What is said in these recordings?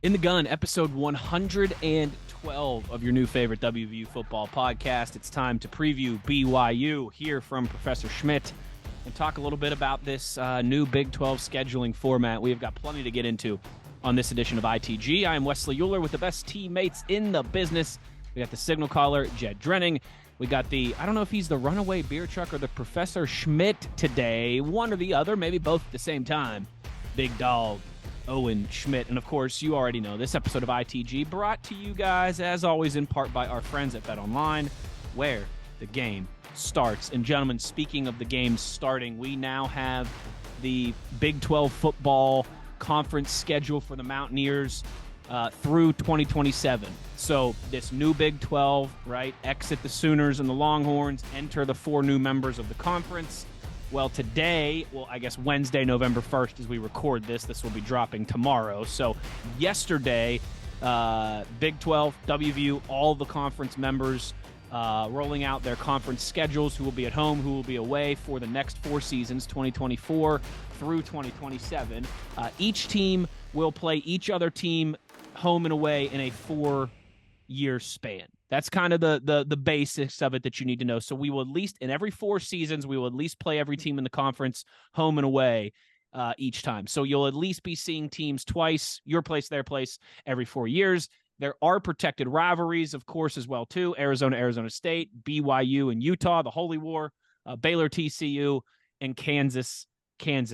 In the Gun, episode 112 of your new favorite WVU football podcast. It's time to preview BYU, hear from Professor Schmitt, and talk a little bit about this new Big 12 scheduling format. We have got plenty to get into on this edition of ITG. I am Wesley Euler with the best teammates in the business. We got the signal caller, Jed Drenning. We got I don't know if he's the runaway beer truck or the Professor Schmitt today. One or the other, maybe both at the same time. Big dog, Owen Schmitt. And of course, you already know this episode of ITG brought to you guys, as always, in part by our friends at BetOnline, where the game starts. And gentlemen, speaking of the game starting, we now have the Big 12 football conference schedule for the Mountaineers through 2027. So this new Big 12, right, exit the Sooners and the Longhorns, enter the four new members of the conference. Well, today, I guess Wednesday, November 1st, as we record this will be dropping tomorrow. So yesterday, Big 12, WVU, all the conference members rolling out their conference schedules, who will be at home, who will be away for the next four seasons, 2024 through 2027. Each team will play each other team home and away in a 4-year span. That's kind of the basics of it that you need to know. So we will at least, in every 4 seasons, we will at least play every team in the conference home and away each time. So you'll at least be seeing teams twice, your place, their place, every 4 years. There are protected rivalries, of course, as well, too. Arizona, Arizona State, BYU and Utah, the Holy War, Baylor, TCU, and Kansas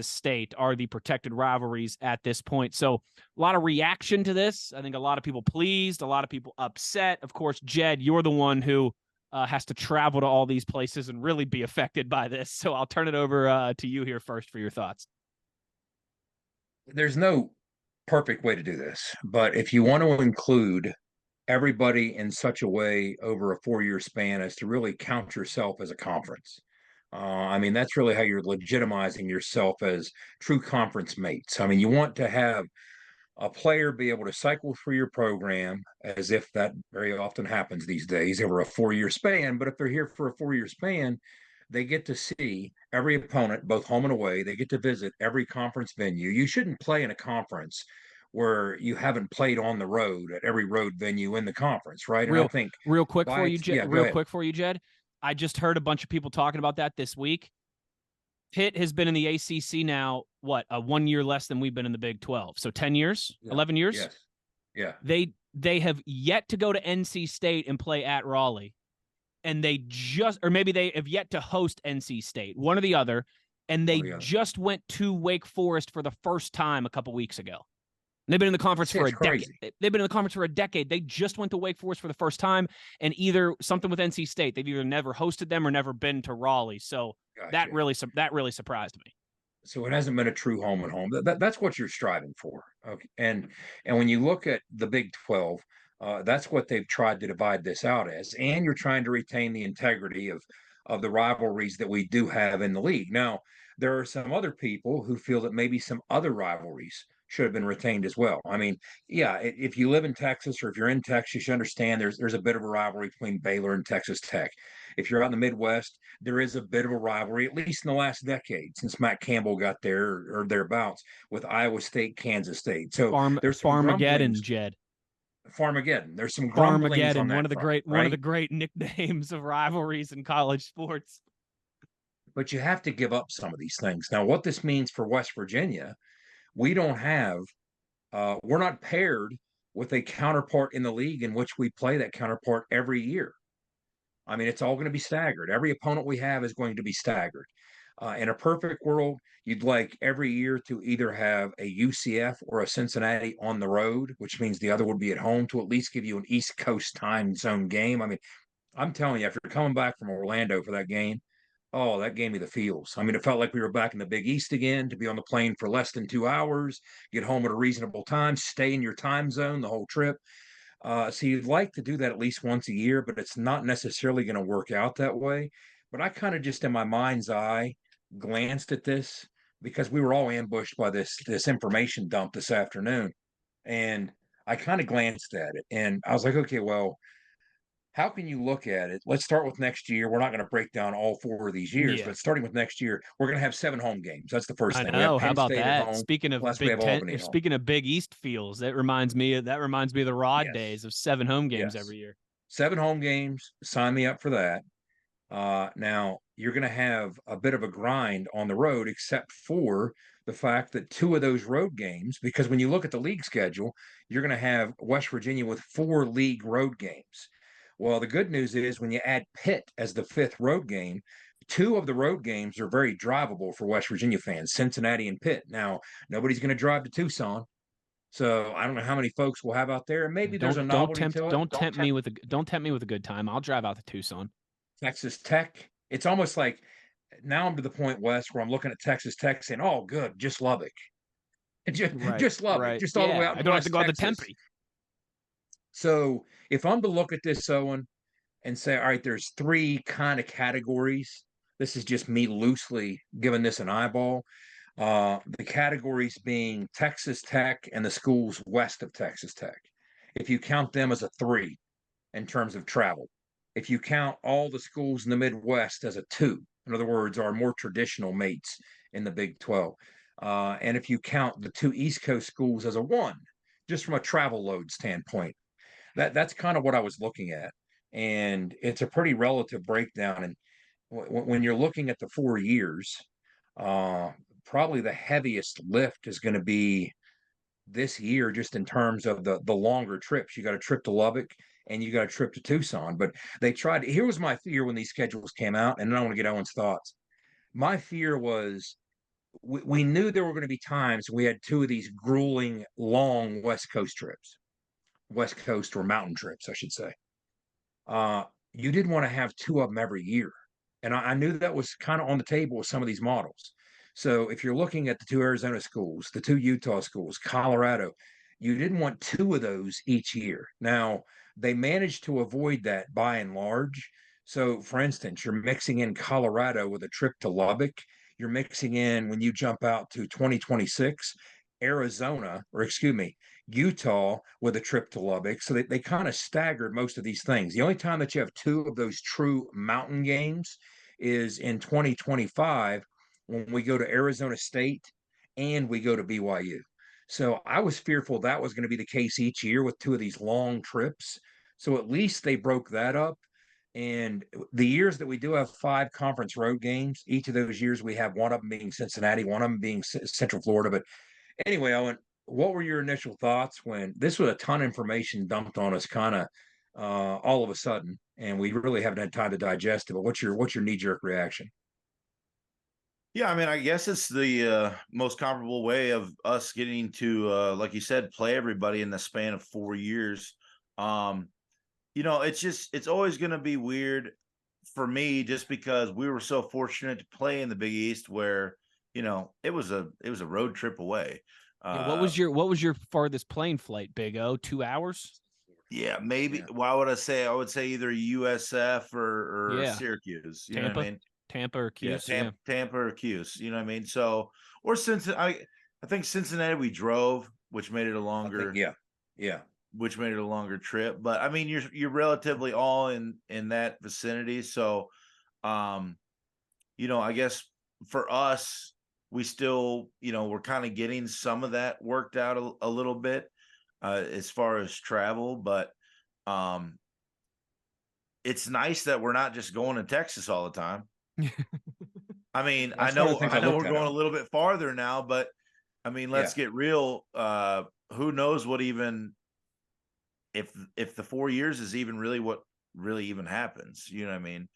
State are the protected rivalries at this point. So a lot of reaction to this. I think a lot of people pleased, a lot of people upset. Of course, Jed, you're the one who has to travel to all these places and really be affected by this. So I'll turn it over to you here first for your thoughts. There's no perfect way to do this, but if you want to include everybody in such a way over a 4-year span as to really count yourself as a conference, I mean, that's really how you're legitimizing yourself as true conference mates. I mean, you want to have a player be able to cycle through your program, as if that very often happens these days over a 4-year span. But if they're here for a 4-year span, they get to see every opponent, both home and away. They get to visit every conference venue. You shouldn't play in a conference where you haven't played on the road at every road venue in the conference, right? And I think real quick for you, Jed. I just heard a bunch of people talking about that this week. Pitt has been in the ACC now, 1 year less than we've been in the Big 12. So 10 years, 11 years? Yes. Yeah. They have yet to go to NC State and play at Raleigh. And maybe they have yet to host NC State, one or the other. And they just went to Wake Forest for the first time a couple weeks ago. They've been in the conference for a decade. They've been in the conference for a decade. They just went to Wake Forest for the first time, and either something with NC State, they've either never hosted them or never been to Raleigh. So that really surprised me. So it hasn't been a true home and home. That's what you're striving for. Okay. And when you look at the Big 12, that's what they've tried to divide this out as. And you're trying to retain the integrity of the rivalries that we do have in the league. Now, there are some other people who feel that maybe some other rivalries should have been retained as well. I mean, yeah, if you live in Texas or if you're in Texas, you understand there's a bit of a rivalry between Baylor and Texas Tech. If you're out in the Midwest, there is a bit of a rivalry, at least in the last decade, since Matt Campbell got there or thereabouts, with Iowa State, Kansas State. So there's some Farmageddon, Jed. Farmageddon. There's some grumblings on that one of the great nicknames of rivalries in college sports. But you have to give up some of these things. Now, what this means for West Virginia, we don't have, we're not paired with a counterpart in the league in which we play that counterpart every year. I mean, it's all going to be staggered. Every opponent we have is going to be staggered. In a perfect world, you'd like every year to either have a UCF or a Cincinnati on the road, which means the other would be at home, to at least give you an East Coast time zone game. I mean, I'm telling you, after coming back from Orlando for that game, oh, that gave me the feels. I mean, it felt like we were back in the Big East again, to be on the plane for less than 2 hours, get home at a reasonable time, stay in your time zone the whole trip. So you'd like to do that at least once a year, but it's not necessarily going to work out that way. But I kind of just in my mind's eye glanced at this because we were all ambushed by this information dump this afternoon. And I kind of glanced at it and I was like, okay, well, how can you look at it? Let's start with next year. We're not going to break down all 4 of these years, Yeah. but starting with next year, we're going to have 7 home games. That's the first I thing. We have know. How Penn about State at that? home, Speaking of plus we Big have Ten, Albany or at home. speaking of Big East feels, that reminds me of the Rod Yes. days of 7 home games Yes. every year. 7 home games. Sign me up for that. Now you're going to have a bit of a grind on the road, except for the fact that 2 of those road games, because when you look at the league schedule, you're going to have West Virginia with 4 league road games. Well, the good news is when you add Pitt as the 5th road game, 2 of the road games are very drivable for West Virginia fans, Cincinnati and Pitt. Now, nobody's going to drive to Tucson. So I don't know how many folks we'll have out there. And maybe there's a novelty to it. Don't tempt me with a good time. I'll drive out to Tucson. Texas Tech. It's almost like now I'm to the point, West, where I'm looking at Texas Tech saying, "Oh, good, just Lubbock, just Lubbock, Right. just all the way Yeah. out I in don't have to West go out to Texas." Tempe. So if I'm to look at this, Owen, and say, "All right, there's 3 kind of categories." This is just me loosely giving this an eyeball. The categories being Texas Tech and the schools west of Texas Tech. If you count them as a 3 in terms of travel, if you count all the schools in the Midwest as a 2, in other words, our more traditional mates in the Big 12, and if you count the 2 East Coast schools as a 1, just from a travel load standpoint, that's kind of what I was looking at, and it's a pretty relative breakdown. And when you're looking at the 4 years, uh, probably the heaviest lift is going to be this year, just in terms of the longer trips. You got a trip to Lubbock and you got a trip to Tucson. But they tried. Here was my fear when these schedules came out, and then I want to get Owen's thoughts. My fear was we knew there were going to be times we had 2 of these grueling, long West Coast trips, West Coast or mountain trips, I should say. You didn't want to have 2 of them every year. And I knew that was kind of on the table with some of these models. So if you're looking at the 2 Arizona schools, the 2 Utah schools, Colorado, you didn't want 2 of those each year. Now, they managed to avoid that by and large. So, for instance, you're mixing in Colorado with a trip to Lubbock. You're mixing in, when you jump out to 2026, Arizona, or excuse me, Utah with a trip to Lubbock. So they kind of staggered most of these things. The only time that you have 2 of those true mountain games is in 2025 when we go to Arizona State and we go to BYU. So I was fearful that was going to be the case each year with 2 of these long trips. So at least they broke that up. And the years that we do have 5 conference road games, each of those years we have one of them being Cincinnati, one of them being Central Florida. But anyway, Owen, what were your initial thoughts when this was a ton of information dumped on us, kind of all of a sudden, and we really haven't had time to digest it? But what's your knee jerk reaction? Yeah, I mean, I guess it's the most comparable way of us getting to, like you said, play everybody in the span of 4 years. It's always going to be weird for me, just because we were so fortunate to play in the Big East, where it was a road trip away. Yeah, what was your farthest plane flight, Big O? 2 hours? Yeah, maybe. Yeah. Why would I say? I would say either USF or Yeah. Syracuse. You know Tampa, what I mean? Tampa or Cuse. Yeah, Tampa or Cuse. You know what I mean? So, or Cincinnati. I think Cincinnati we drove, which made it a longer. Yeah. Which made it a longer trip. But I mean, you're relatively all in that vicinity. So, I guess for us, we still, we're kind of getting some of that worked out a little bit as far as travel. But it's nice that we're not just going to Texas all the time. I mean, That's I one of the things I know looked we're at, going a little bit farther now, but I mean, let's get real. Who knows what even if the 4 years is even really what really even happens? You know what I mean?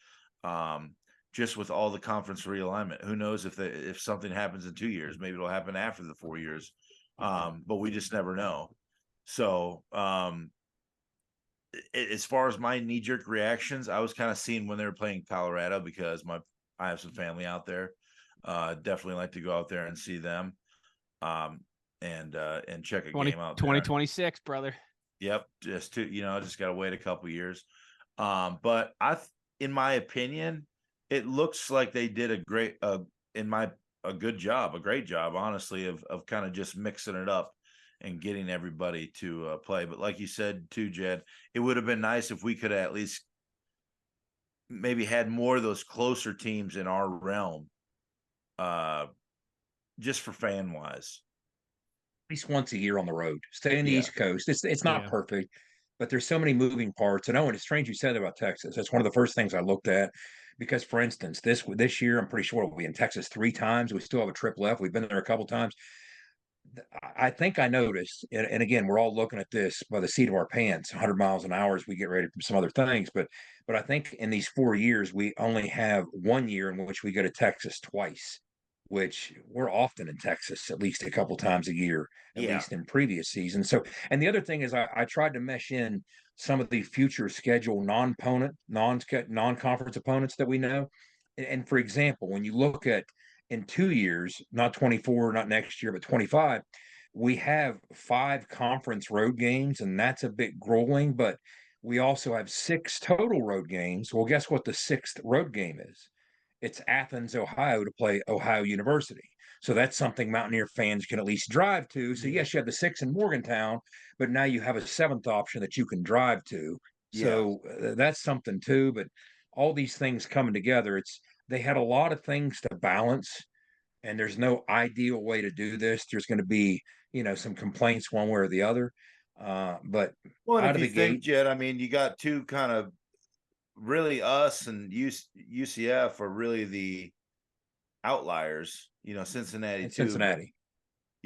Just with all the conference realignment, who knows if something happens in 2 years? Maybe it'll happen after the 4 years, but we just never know. So, as far as my knee jerk reactions, I was kind of seeing when they were playing Colorado, because I have some family out there. Definitely like to go out there and see them, and check a game out there. 2026, brother. Yep, just got to wait a couple years. But in my opinion, it looks like they did a great job, honestly, of kind of just mixing it up and getting everybody to play. But like you said too, Jed, it would have been nice if we could have at least maybe had more of those closer teams in our realm, just for fan wise. At least once a year on the road. Stay in the Yeah. East Coast. It's not perfect, but there's so many moving parts. And it's strange you said about Texas. That's one of the first things I looked at because, for instance, this year I'm pretty sure we'll be in Texas 3 times. We still have a trip left. We've been there a couple times. I think I noticed, and again, we're all looking at this by the seat of our pants, 100 miles an hour as we get ready for some other things. But I think in these 4 years, we only have 1 year in which we go to Texas twice, which we're often in Texas at least a couple times a year, at least in previous seasons. So, and the other thing is, I tried to mesh in some of the future schedule non-conference opponents that we know. And for example, when you look at in 2 years, not 24, not next year, but 25, we have 5 conference road games, and that's a bit grueling, but we also have 6 total road games. Well, guess what the 6th road game is? It's Athens, Ohio to play Ohio University. So that's something Mountaineer fans can at least drive to. So, yes, you have the 6 in Morgantown, but now you have a 7th option that you can drive to. So that's something too. But all these things coming together, they had a lot of things to balance, and there's no ideal way to do this. There's going to be, some complaints one way or the other. But if you think, Jed, I mean, you got two kind of really us and UCF are really the outliers, Cincinnati too. Cincinnati.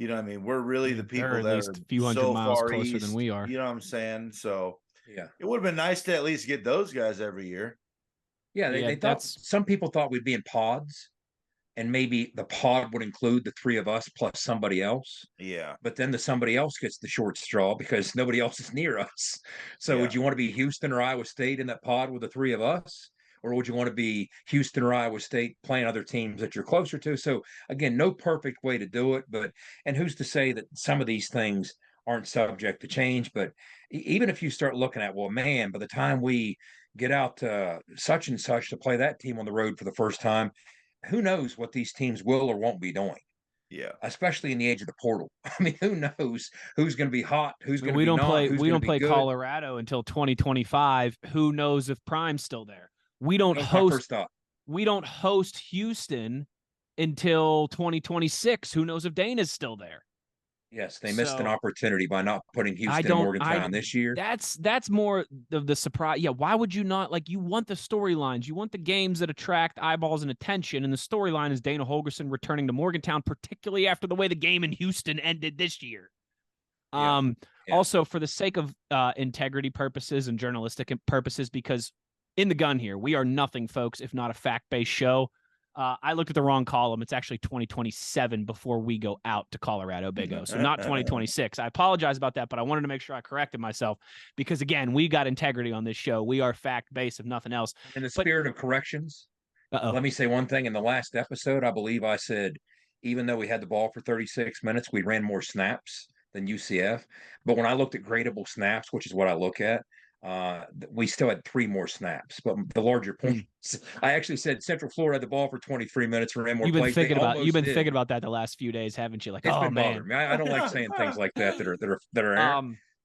I mean, we're really the people at that least are a few hundred so miles far closer east, than we are. You know what I'm saying? So yeah, it would have been nice to at least get those guys every year. Yeah, they thought some people thought we'd be in pods, and maybe the pod would include the 3 of us plus somebody else. Yeah. But then the somebody else gets the short straw because nobody else is near us. So would you want to be Houston or Iowa State in that pod with the 3 of us? Or would you want to be Houston or Iowa State playing other teams that you're closer to? So again, no perfect way to do it, and who's to say that some of these things aren't subject to change? But even if you start looking at, well, man, by the time we get out to such and such to play that team on the road for the first time, who knows what these teams will or won't be doing? Yeah, especially in the age of the portal. I mean, who knows who's going to be hot, who's going to be not, who's we going don't to be play good. Colorado until 2025. Who knows if Prime's still there? We don't host Houston until 2026. Who knows if Dana's still there? Yes, they missed an opportunity by not putting Houston and Morgantown this year. That's more of the surprise. Yeah, why would you not? Like, you want the storylines. You want the games that attract eyeballs and attention, and the storyline is Dana Holgorsen returning to Morgantown, particularly after the way the game in Houston ended this year. Also, for the sake of integrity purposes and journalistic purposes, because in the gun here, we are nothing, folks, if not a fact-based show. I looked at the wrong column. It's actually 2027 before we go out to Colorado, Big O. So not 2026. I apologize about that, but I wanted to make sure I corrected myself because, again, we got integrity on this show. We are fact-based, if nothing else. In the spirit of corrections, let me say one thing. In the last episode, I believe I said, even though we had the ball for 36 minutes, we ran more snaps than UCF. But when I looked at gradable snaps, which is what I look at, we still had 3 more snaps. But the larger point, I actually said Central Florida had the ball for 23 minutes and ran more plays. You've been thinking about that the last few days, haven't you? Like, it's been bothering me. I don't like saying things like that are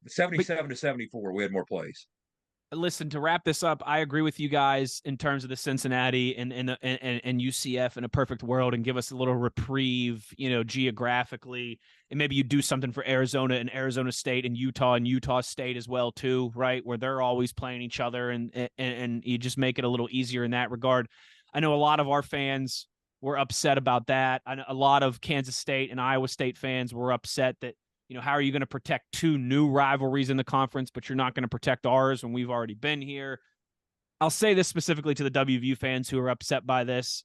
77 to 74. We had more plays. Listen, to wrap this up, I agree with you guys in terms of the Cincinnati and UCF in a perfect world, and give us a little reprieve, geographically, and maybe you do something for Arizona and Arizona State and Utah State as well too, right? Where they're always playing each other, and you just make it a little easier in that regard. I know a lot of our fans were upset about that. I know a lot of Kansas State and Iowa State fans were upset that, how are you going to protect 2 new rivalries in the conference, but you're not going to protect ours when we've already been here? I'll say this specifically to the WVU fans who are upset by this.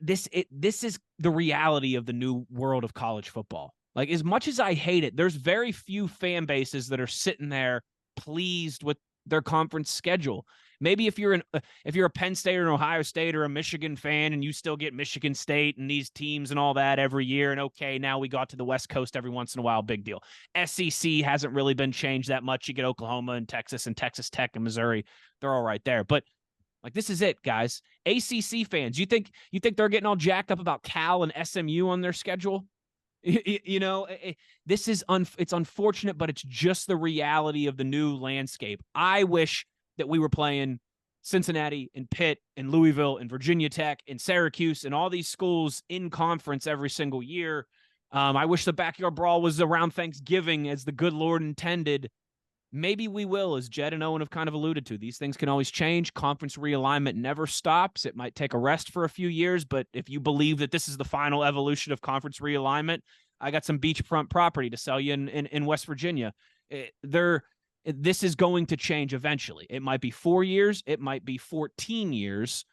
This is the reality of the new world of college football. Like, as much as I hate it, there's very few fan bases that are sitting there pleased with their conference schedule. Maybe if you're a Penn State or an Ohio State or a Michigan fan and you still get Michigan State and these teams and all that every year, and okay, now we got to the West Coast every once in a while, big deal. SEC hasn't really been changed that much. You get Oklahoma and Texas Tech and Missouri. They're all right there. But like, this is it, guys. ACC fans, you think they're getting all jacked up about Cal and SMU on their schedule? This is it's unfortunate, but it's just the reality of the new landscape. I wish that we were playing Cincinnati and Pitt and Louisville and Virginia Tech and Syracuse and all these schools in conference every single year. I wish the backyard brawl was around Thanksgiving as the good Lord intended. Maybe we will, as Jed and Owen have kind of alluded to. These things can always change. Conference realignment never stops. It might take a rest for a few years, but if you believe that this is the final evolution of conference realignment, I got some beachfront property to sell you in West Virginia. This is going to change eventually. It might be 4 years. It might be 14 years,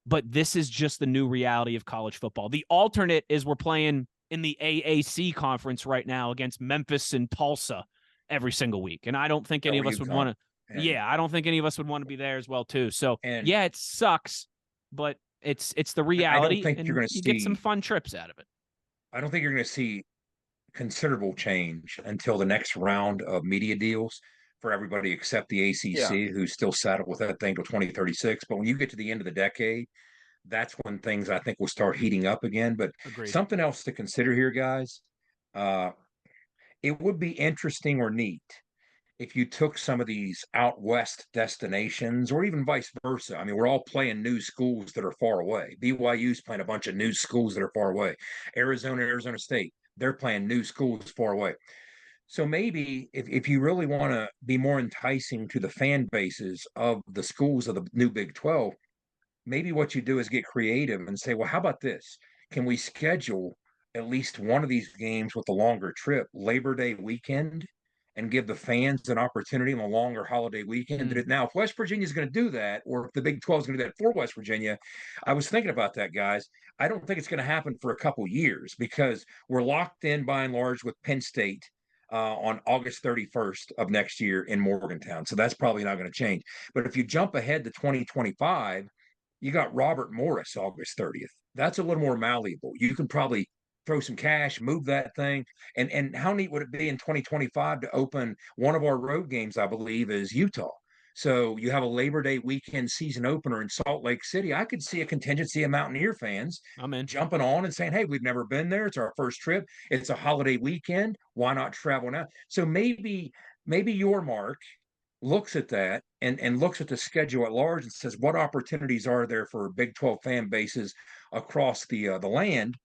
but this is just the new reality of college football. The alternate is we're playing in the AAC conference right now against Memphis and Tulsa every single week. And I don't think any of us would want to, I don't think any of us would want to be there as well too. So yeah, it sucks, but it's the reality. I don't think you're going to get some fun trips out of it. I don't think you're going to see considerable change until the next round of media deals for everybody except the ACC, who's still saddled with that thing till 2036. But when you get to the end of the decade, that's when things I think will start heating up again. But something else to consider here, guys. It would be interesting or neat if you took some of these out west destinations, or even vice versa. I mean, we're all playing new schools that are far away. BYU's playing a bunch of new schools that are far away. Arizona State, they're playing new schools far away. So maybe if you really want to be more enticing to the fan bases of the schools of the new Big 12, maybe what you do is get creative and say, well, how about this? Can we schedule at least one of these games with a longer trip, Labor Day weekend, and give the fans an opportunity on a longer holiday weekend? Now, if West Virginia is going to do that, or if the Big 12 is going to do that for West Virginia, I was thinking about that, guys. I don't think it's going to happen for a couple years because we're locked in by and large with Penn State on August 31st of next year in Morgantown. So that's probably not going to change. But if you jump ahead to 2025, you got Robert Morris August 30th. That's a little more malleable. You can probably throw some cash, move that thing. And how neat would it be in 2025 to open one of our road games, I believe, is Utah. So you have a Labor Day weekend season opener in Salt Lake City. I could see a contingency of Mountaineer fans jumping on and saying, hey, we've never been there. It's our first trip. It's a holiday weekend. Why not travel now? So maybe your Mark looks at that and looks at the schedule at large and says, what opportunities are there for Big 12 fan bases across the land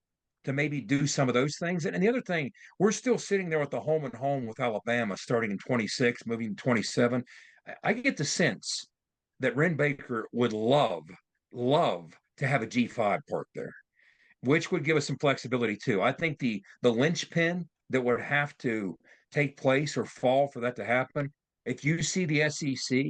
to maybe do some of those things? And the other thing, we're still sitting there with the home and home with Alabama starting in 26, moving to 27. I get the sense that Ren Baker would love to have a G5 park there, which would give us some flexibility too. I think the linchpin that would have to take place or fall for that to happen, if you see the SEC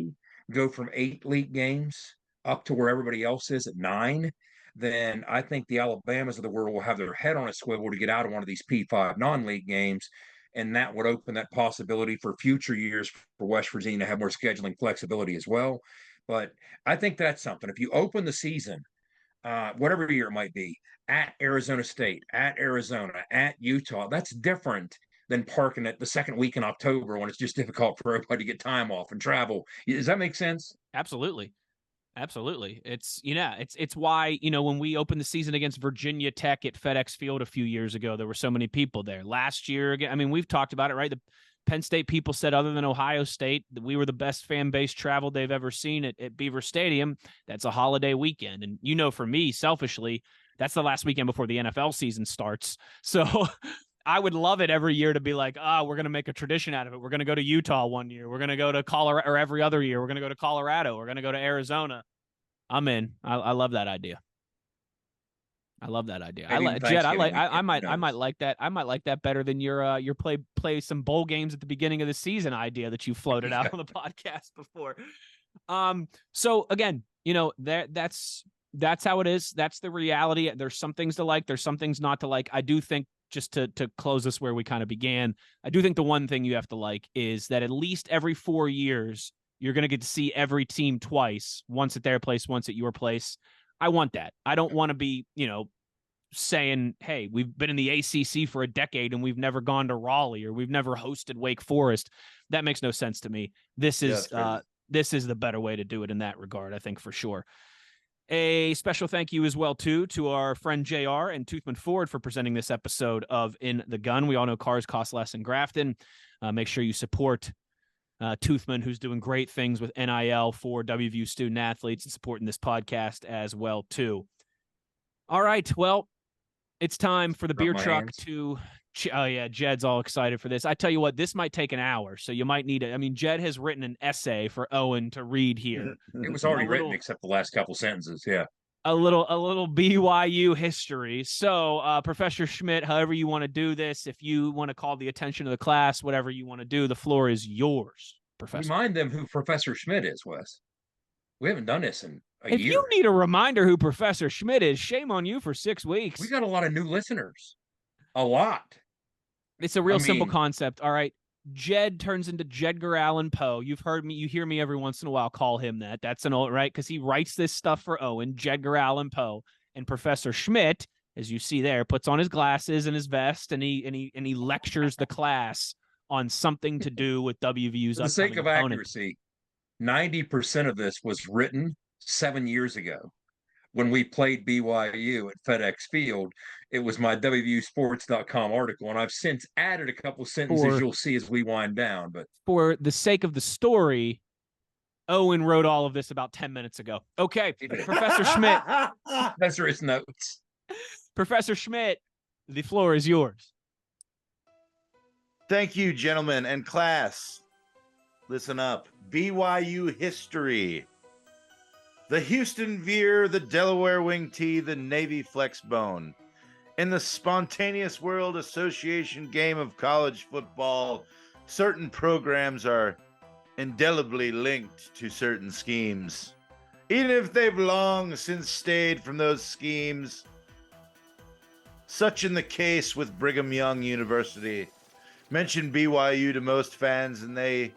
go from 8 league games up to where everybody else is at 9, then I think the Alabamas of the world will have their head on a swivel to get out of one of these P5 non-league games. And that would open that possibility for future years for West Virginia to have more scheduling flexibility as well. But I think that's something. If you open the season, whatever year it might be, at Arizona State, at Arizona, at Utah, that's different than parking it the second week in October when it's just difficult for everybody to get time off and travel. Does that make sense? Absolutely. It's why, when we opened the season against Virginia Tech at FedEx Field a few years ago, there were so many people there. Last year, again, I mean, we've talked about it, right? The Penn State people said, other than Ohio State, that we were the best fan base travel they've ever seen at Beaver Stadium. That's a holiday weekend. And, for me, selfishly, that's the last weekend before the NFL season starts. So I would love it every year to be like, we're going to make a tradition out of it. We're going to go to Utah one year. We're going to go to Colorado, or every other year. We're going to go to Colorado. We're going to go to Arizona. I'm in. I love that idea. I might like that. I might like that better than your play some bowl games at the beginning of the season idea that you floated out on the podcast before. So again, that's how it is. That's the reality. There's some things to like. There's some things not to like. I do think, just to close this where we kind of began, I do think the one thing you have to like is that at least every 4 years, you're going to get to see every team twice, once at their place, once at your place. I want that. I don't want to be, saying, hey, we've been in the ACC for a decade and we've never gone to Raleigh or we've never hosted Wake Forest. That makes no sense to me. This is the better way to do it in that regard, I think, for sure. A special thank you as well, too, to our friend JR and Toothman Ford for presenting this episode of In the Gun. We all know cars cost less in Grafton. Make sure you support Toothman, who's doing great things with NIL for WVU student athletes and supporting this podcast as well, too. All right, well, it's time for the beer truck to oh, yeah, Jed's all excited for this. I tell you what, this might take an hour, so you might need it. I mean, Jed has written an essay for Owen to read here. It was already written except the last couple sentences, yeah. A little BYU history. So, Professor Schmitt, however you want to do this, if you want to call the attention of the class, whatever you want to do, the floor is yours, Professor. Remind them who Professor Schmitt is, Wes. We haven't done this in a year. If you need a reminder who Professor Schmitt is, shame on you for 6 weeks. We got a lot of new listeners. A lot. It's a real simple concept. All right. Jed turns into Jedgar Allan Poe. You've heard me. You hear me every once in a while call him that. That's an old, right? Because he writes this stuff for Owen, Jedgar Allan Poe. And Professor Schmitt, as you see there, puts on his glasses and his vest, and he lectures the class on something to do with WVU's For the sake of accuracy, 90% of this was written 7 years ago when we played BYU at FedEx Field. It was my WVUsports.com article, and I've since added a couple sentences you'll see as we wind down. But for the sake of the story, Owen wrote all of this about 10 minutes ago. Okay, Professor Schmitt. Those are his notes. Professor Schmitt, the floor is yours. Thank you, gentlemen and class. Listen up. BYU history. The Houston Veer, the Delaware Wing Tee, the Navy Flex Bone. In the spontaneous world association game of college football, certain programs are indelibly linked to certain schemes, even if they've long since stayed from those schemes. Such in the case with Brigham Young University. Mention BYU to most fans and they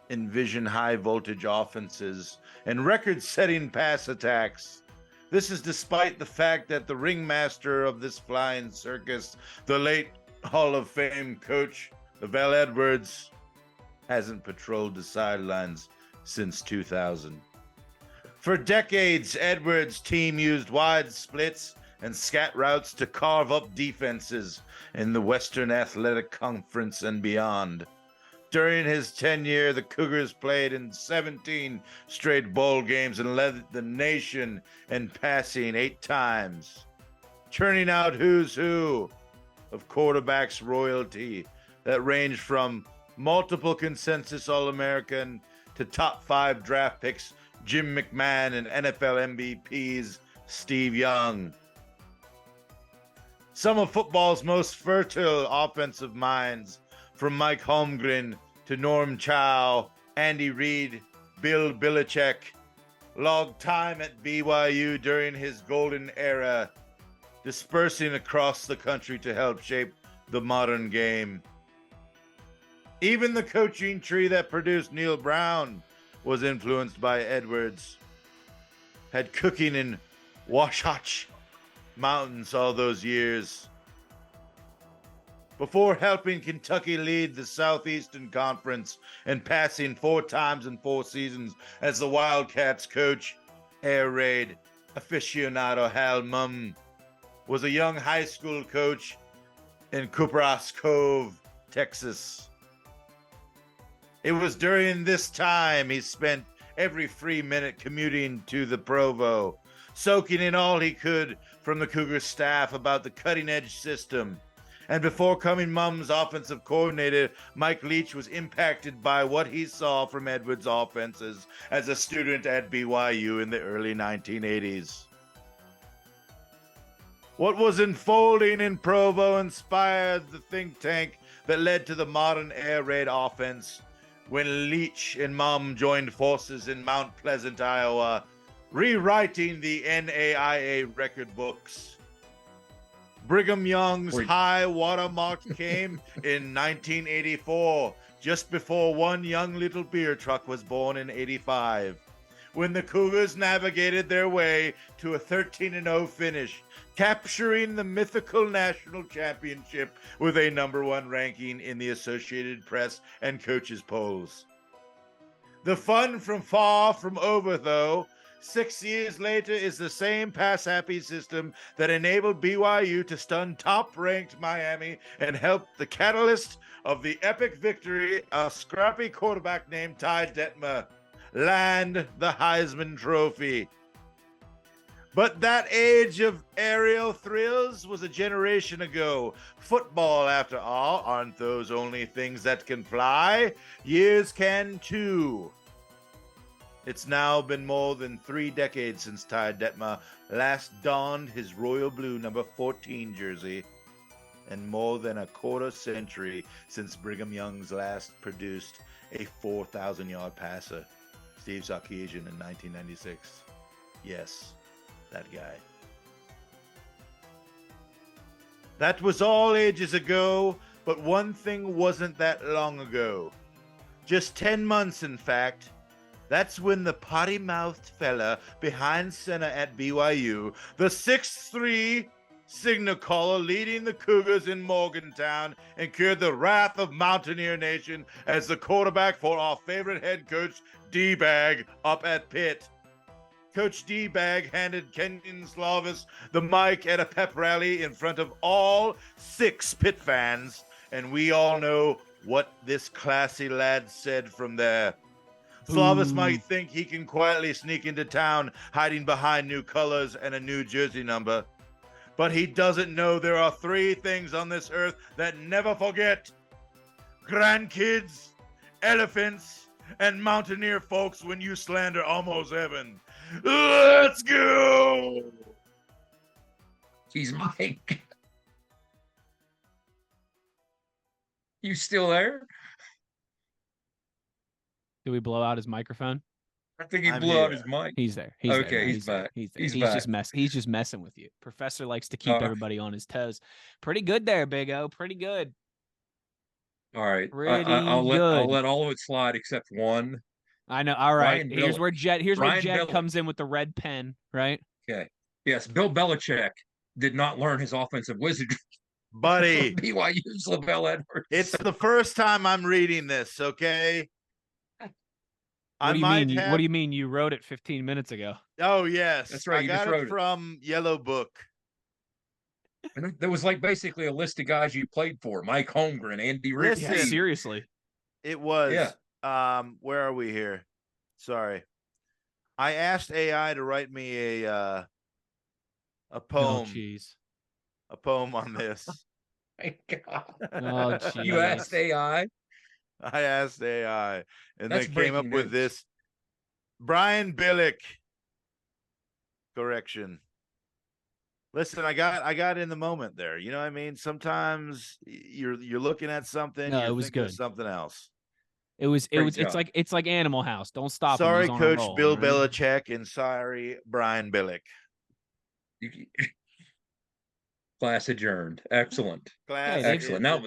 envision high voltage offenses and record-setting pass attacks. This is despite the fact that the ringmaster of this flying circus, the late Hall of Fame coach, Lavelle Edwards, hasn't patrolled the sidelines since 2000. For decades, Edwards' team used wide splits and scat routes to carve up defenses in the Western Athletic Conference and beyond. During his tenure, the Cougars played in 17 straight bowl games and led the nation in passing 8 times, churning out who's who of quarterbacks royalty that ranged from multiple consensus All-American to top 5 draft picks Jim McMahon and NFL MVPs Steve Young. Some of football's most fertile offensive minds, from Mike Holmgren to Norm Chow, Andy Reid, Bill Belichick, logged time at BYU during his golden era, dispersing across the country to help shape the modern game. Even the coaching tree that produced Neil Brown was influenced by Edwards. Had cooking in Wasatch Mountains all those years. Before helping Kentucky lead the Southeastern Conference and passing 4 times in 4 seasons as the Wildcats coach, air raid aficionado Hal Mumm was a young high school coach in Cooper's Cove, Texas. It was during this time he spent every free minute commuting to the Provo, soaking in all he could from the Cougar staff about the cutting-edge system. And before coming Mumm's offensive coordinator, Mike Leach was impacted by what he saw from Edwards' offenses as a student at BYU in the early 1980s. What was unfolding in Provo inspired the think tank that led to the modern air raid offense when Leach and Mumm joined forces in Mount Pleasant, Iowa, rewriting the NAIA record books. Brigham Young's high watermark came in 1984, just before one young little beer truck was born in 85, when the Cougars navigated their way to a 13-0 finish, capturing the mythical national championship with a #1 ranking in the Associated Press and coaches polls. The fun from far from over, though, 6 years later is the same pass-happy system that enabled BYU to stun top-ranked Miami and help the catalyst of the epic victory, a scrappy quarterback named Ty Detmer, land the Heisman Trophy. But that age of aerial thrills was a generation ago. Football, after all, aren't those only things that can fly? Years can too. It's now been more than 3 decades since Ty Detmer last donned his royal blue number 14 jersey, and more than a quarter century since Brigham Young's last produced a 4,000-yard passer, Steve Sarkisian, in 1996. Yes, that guy. That was all ages ago, but one thing wasn't that long ago. Just 10 months, in fact. That's when the potty-mouthed fella behind center at BYU, the 6'3" signal caller leading the Cougars in Morgantown, incurred the wrath of Mountaineer Nation as the quarterback for our favorite head coach, D-Bag, up at Pitt. Coach D-Bag handed Kenyon Slavis the mic at a pep rally in front of all 6 Pitt fans, and we all know what this classy lad said from there. Slavis might think he can quietly sneak into town hiding behind new colors and a new jersey number, but he doesn't know there are 3 things on this earth that never forget: grandkids, elephants, and Mountaineer folks when you slander almost heaven. Let's go! He's Mike. You still there? Did we blow out his microphone? I think he blew out his mic. He's there. Okay, he's back. He's back. He's just messing with you. Professor likes to keep everybody on his toes. Pretty good there, Big O. Pretty good. All right. I'll let all of it slide except one. I know. All right. Ryan Here's where Jed Billick comes in with the red pen, right? Okay. Yes, Bill Belichick did not learn his offensive wizardry. Buddy. BYU's LaVell Edwards. It's the first time I'm reading this, okay? What do you mean? You wrote it 15 minutes ago? Oh, yes. That's right. I got it from Yellow Book. And there was like basically a list of guys you played for: Mike Holmgren, Andy Reid. Yeah, seriously. It was. Yeah. Where are we here? Sorry. I asked AI to write me a poem. Oh, jeez. A poem on this. My God. Oh, geez. You asked AI? I asked AI, and That's they came up with this. Brian Billick. Correction. Listen, I got in the moment there. You know what I mean? Sometimes you're looking at something. No, you're it was thinking good. of something else. It's like Animal House. Don't stop. Sorry, him. Coach roll, Bill right? Belichick, and sorry, Brian Billick. Class adjourned. Excellent. Excellent. Now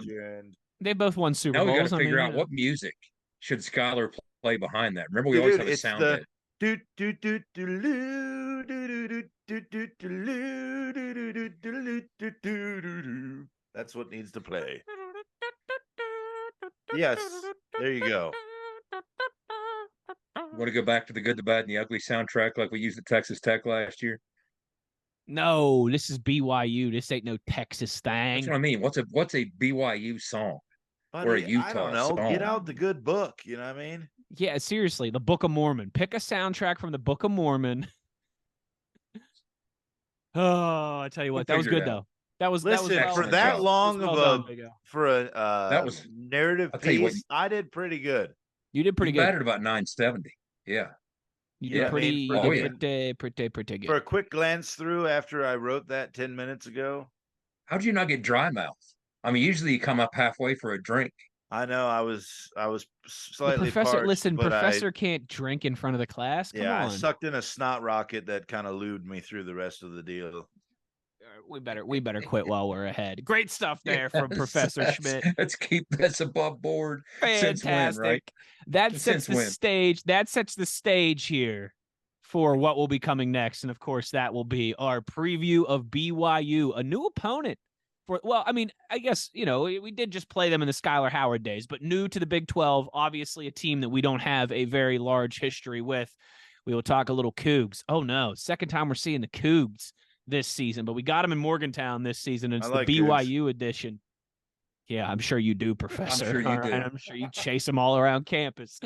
they both won Super Bowls. Now we got to figure out what music should Skylar play behind that. Remember, we always have a sound bit. That's what needs to play. Yes, there you go. Want to go back to the Good, the Bad, and the Ugly soundtrack like we used at Texas Tech last year? No, this is BYU. This ain't no Texas thing. That's what I mean. What's a BYU song? Buddy, or a Utah I don't know. song? Get out the good book. You know what I mean? Yeah, seriously. The Book of Mormon. Pick a soundtrack from the Book of Mormon. Oh, I tell you what, that was good though. That was for that long of a narrative piece. I did pretty good. You did pretty good. Batted about 970. Yeah. You did pretty good. For a quick glance through after I wrote that 10 minutes ago. How'd you not get dry mouth? I mean, usually you come up halfway for a drink. I know. I was slightly Professor. parched, Listen, Professor can't drink in front of the class. Come on. I sucked in a snot rocket that kind of lubed me through the rest of the deal. We better quit while we're ahead. Great stuff there from Professor Schmitt. Let's keep this above board. Fantastic. Since when, right? That sets the stage. That sets the stage here for what will be coming next, and of course, that will be our preview of BYU, a new opponent. I guess we did just play them in the Skylar Howard days, but new to the Big 12. Obviously, a team that we don't have a very large history with. We will talk a little Cougs. Oh, no. Second time we're seeing the Cougs this season, but we got them in Morgantown this season. And it's the BYU edition. Yeah, I'm sure you do, Professor. I'm sure you do. I'm sure you chase them all around campus.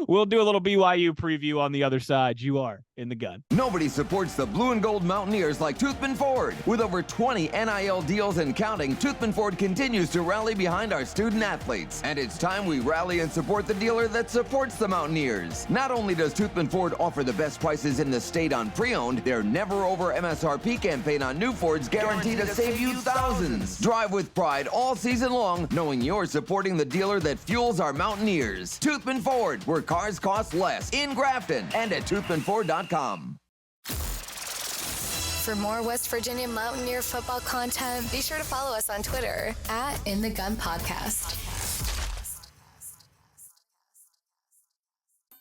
We'll do a little BYU preview on the other side. You are in the gun. Nobody supports the blue and gold Mountaineers like Toothman Ford. With over 20 NIL deals and counting, Toothman Ford continues to rally behind our student athletes. And it's time we rally and support the dealer that supports the Mountaineers. Not only does Toothman Ford offer the best prices in the state on pre-owned, their never over MSRP campaign on new Fords guaranteed to save you thousands. Drive with pride all season long, knowing you're supporting the dealer that fuels our Mountaineers. Toothman Ford, where cars cost less, in Grafton and at toothmanford.com. For more West Virginia Mountaineer football content, be sure to follow us on Twitter at In the Gun Podcast.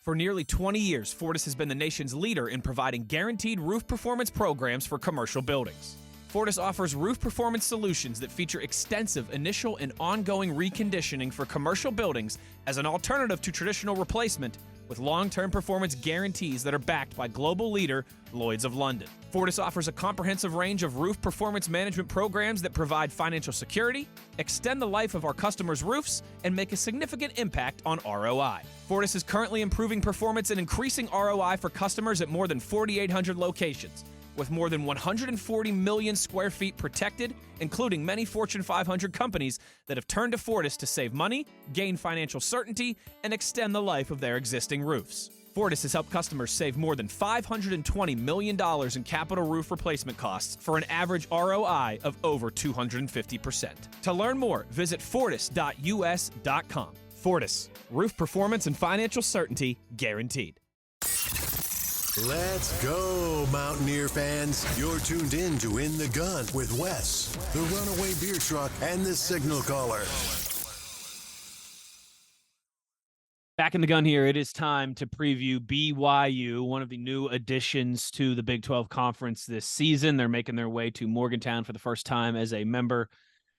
For nearly 20 years, Fortis has been the nation's leader in providing guaranteed roof performance programs for commercial buildings. Fortis offers roof performance solutions that feature extensive initial and ongoing reconditioning for commercial buildings as an alternative to traditional replacement, with long-term performance guarantees that are backed by global leader Lloyd's of London. Fortis offers a comprehensive range of roof performance management programs that provide financial security, extend the life of our customers' roofs, and make a significant impact on ROI. Fortis is currently improving performance and increasing ROI for customers at more than 4,800 locations, with more than 140 million square feet protected, including many Fortune 500 companies that have turned to Fortis to save money, gain financial certainty, and extend the life of their existing roofs. Fortis has helped customers save more than $520 million in capital roof replacement costs for an average ROI of over 250%. To learn more, visit fortis.us.com. Fortis, roof performance and financial certainty guaranteed. Let's go, Mountaineer fans. You're tuned in to In the Gun with Wes, the Runaway Beer Truck, and the Signal Caller. Back in the gun here, it is time to preview BYU, one of the new additions to the Big 12 Conference this season. They're making their way to Morgantown for the first time as a member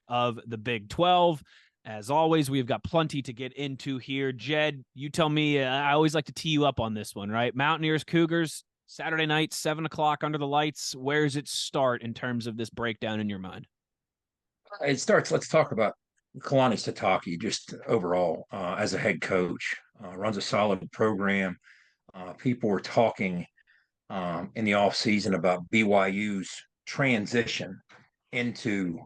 of the Big 12. As always, we've got plenty to get into here. Jed, you tell me, I always like to tee you up on this one, right? Mountaineers, Cougars, Saturday night, 7 o'clock under the lights. Where does it start in terms of this breakdown in your mind? It starts, let's talk about Kalani Sitake just overall as a head coach. Runs a solid program. People were talking in the offseason about BYU's transition into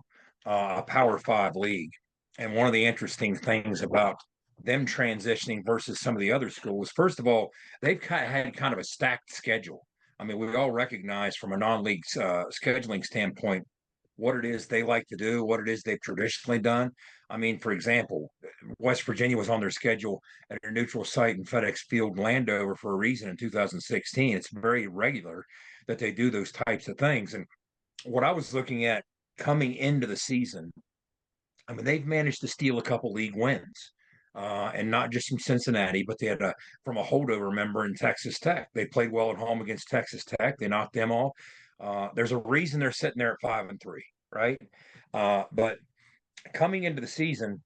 a Power 5 league. And one of the interesting things about them transitioning versus some of the other schools, first of all, they've had kind of a stacked schedule. I mean, we all recognize from a non-league scheduling standpoint what it is they like to do, what it is they've traditionally done. I mean, for example, West Virginia was on their schedule at a neutral site in FedEx Field, Landover, for a reason in 2016. It's very regular that they do those types of things. And what I was looking at coming into the season, I mean, they've managed to steal a couple league wins, and not just from Cincinnati, but they had from a holdover member in Texas Tech. They played well at home against Texas Tech. They knocked them off. There's a reason they're sitting there at 5-3, right? But coming into the season,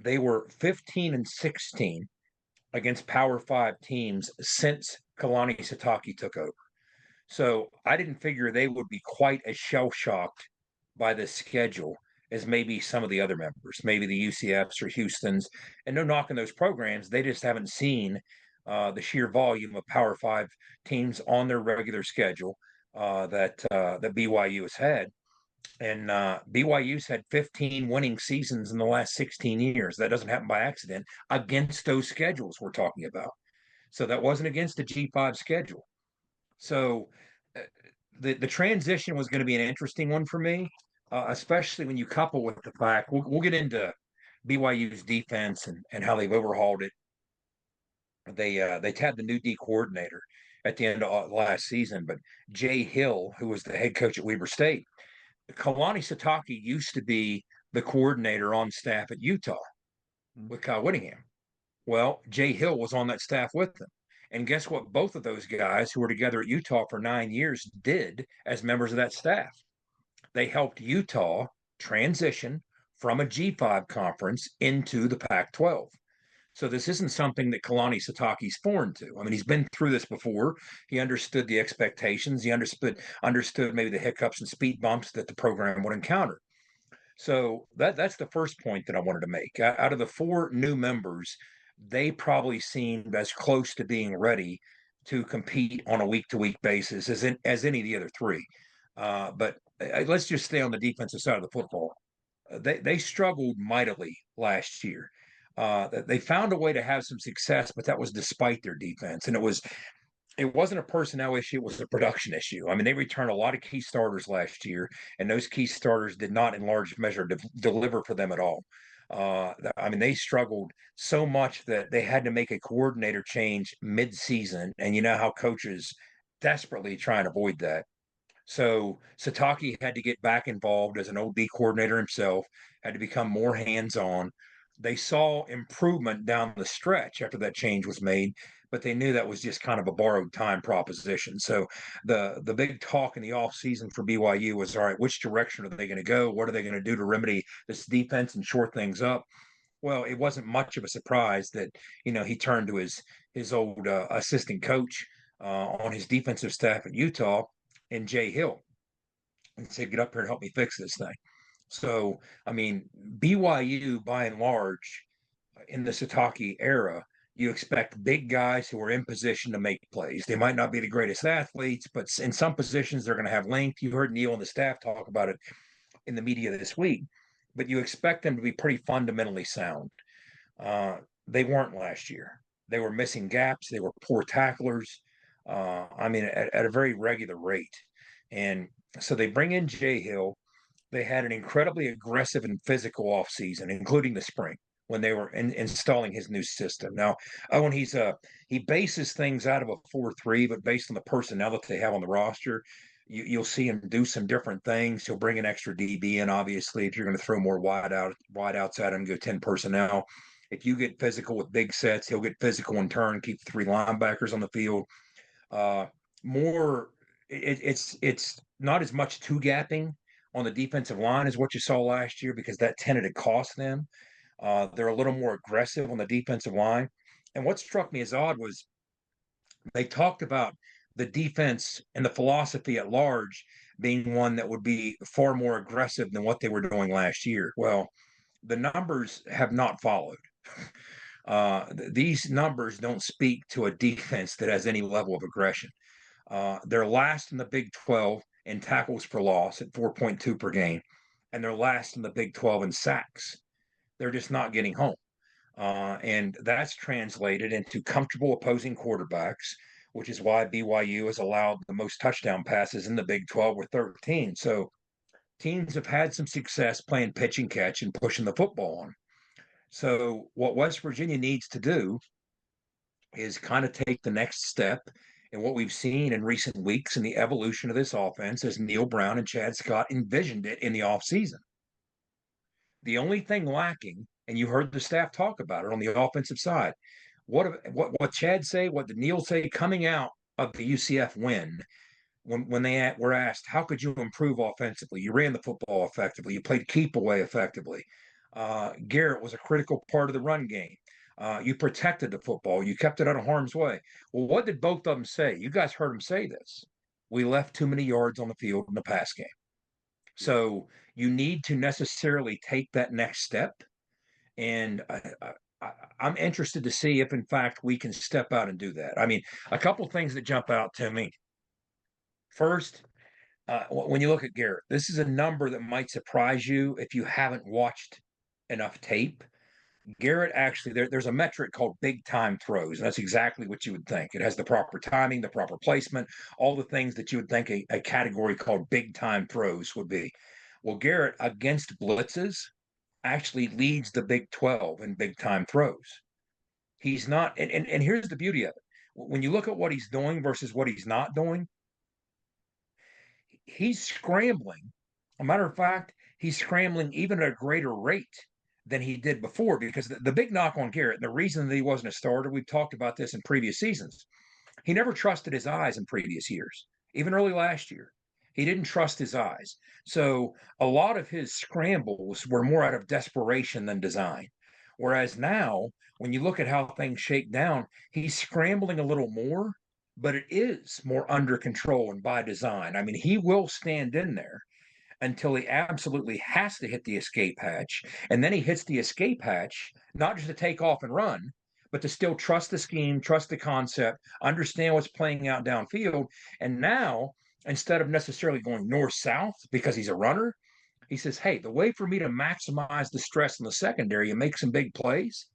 they were 15-16 against Power 5 teams since Kalani Sitake took over. So I didn't figure they would be quite as shell-shocked by this schedule as maybe some of the other members, maybe the UCFs or Houstons. And no knock on those programs. They just haven't seen the sheer volume of Power 5 teams on their regular schedule that BYU has had. And BYU's had 15 winning seasons in the last 16 years. That doesn't happen by accident against those schedules we're talking about. So that wasn't against the G5 schedule. So the transition was going to be an interesting one for me. Especially when you couple with the fact, we'll get into BYU's defense and how they've overhauled it. They had the new D coordinator at the end of last season, but Jay Hill, who was the head coach at Weber State, Kalani Sitake used to be the coordinator on staff at Utah with Kyle Whittingham. Well, Jay Hill was on that staff with them. And guess what? Both of those guys who were together at Utah for 9 years did as members of that staff. They helped Utah transition from a G5 conference into the Pac-12. So this isn't something that Kalani Sitake's foreign to. I mean, he's been through this before. He understood the expectations. He understood maybe the hiccups and speed bumps that the program would encounter. So that's the first point that I wanted to make. Out of the 4 new members, they probably seemed as close to being ready to compete on a week-to-week basis as any of the other 3. But let's just stay on the defensive side of the football. They struggled mightily last year. They found a way to have some success, but that was despite their defense, and it wasn't a personnel issue, it was a production issue. I mean, they returned a lot of key starters last year, and those key starters did not, in large measure, deliver for them at all. I mean, they struggled so much that they had to make a coordinator change mid-season, and you know how coaches desperately try and avoid that. So Sitake had to get back involved as an OD coordinator himself, had to become more hands-on. They saw improvement down the stretch after that change was made, but they knew that was just kind of a borrowed time proposition. So the big talk in the offseason for BYU was, all right, which direction are they going to go? What are they going to do to remedy this defense and shore things up? Well, it wasn't much of a surprise that, he turned to his old assistant coach on his defensive staff at Utah, and Jay Hill, and said, get up here and help me fix this thing. So, I mean, BYU, by and large, in the Sitake era, you expect big guys who are in position to make plays. They might not be the greatest athletes, but in some positions, they're going to have length. You heard Neil and the staff talk about it in the media this week, but you expect them to be pretty fundamentally sound. They weren't last year. They were missing gaps. They were poor tacklers. I mean, at a very regular rate. And so they bring in Jay Hill. They had an incredibly aggressive and physical offseason, including the spring when they were installing his new system. Now, Owen, he bases things out of a 4-3, but based on the personnel that they have on the roster, you'll see him do some different things. He'll bring an extra DB in, obviously, if you're going to throw more wide outs at him, go 10 personnel. If you get physical with big sets, he'll get physical in turn, keep the 3 linebackers on the field. It's not as much two gapping on the defensive line as what you saw last year, because that tended to cost them. They're a little more aggressive on the defensive line. And what struck me as odd was they talked about the defense and the philosophy at large being one that would be far more aggressive than what they were doing last year. Well, the numbers have not followed. These numbers don't speak to a defense that has any level of aggression. They're last in the Big 12 in tackles for loss at 4.2 per game, and they're last in the Big 12 in sacks. They're just not getting home. And that's translated into comfortable opposing quarterbacks, which is why BYU has allowed the most touchdown passes in the Big 12 with 13. So teams have had some success playing pitch and catch and pushing the football on. So what West Virginia needs to do is kind of take the next step in what we've seen in recent weeks in the evolution of this offense as Neil Brown and Chad Scott envisioned it in the offseason. The only thing lacking, and you heard the staff talk about it on the offensive side, what Chad say, what did Neil say coming out of the UCF win, when they were asked, how could you improve offensively? You ran the football effectively. You played keep away effectively. Garrett was a critical part of the run game. You protected the football. You kept it out of harm's way. Well, what did both of them say? You guys heard them say this. We left too many yards on the field in the pass game. So you need to necessarily take that next step. And I'm interested to see if, in fact, we can step out and do that. I mean, a couple of things that jump out to me. First, when you look at Garrett, this is a number that might surprise you if you haven't watched enough tape. Garrett actually, there's a metric called big time throws, and that's exactly what you would think. It has the proper timing, the proper placement, all the things that you would think a category called big time throws would be. Well, Garrett, against blitzes, actually leads the Big 12 in big time throws. He's not, and here's the beauty of it. When you look at what he's doing versus what he's not doing, he's scrambling. A matter of fact, he's scrambling even at a greater rate than he did before, because the big knock on Garrett, and the reason that he wasn't a starter, we've talked about this in previous seasons, he never trusted his eyes in previous years, even early last year. He didn't trust his eyes. So a lot of his scrambles were more out of desperation than design. Whereas now, when you look at how things shake down, he's scrambling a little more, but it is more under control and by design. I mean, he will stand in there until he absolutely has to hit the escape hatch. And then he hits the escape hatch, not just to take off and run, but to still trust the scheme, trust the concept, understand what's playing out downfield. And now, instead of necessarily going north south because he's a runner, he says, hey, the way for me to maximize the stress in the secondary and make some big plays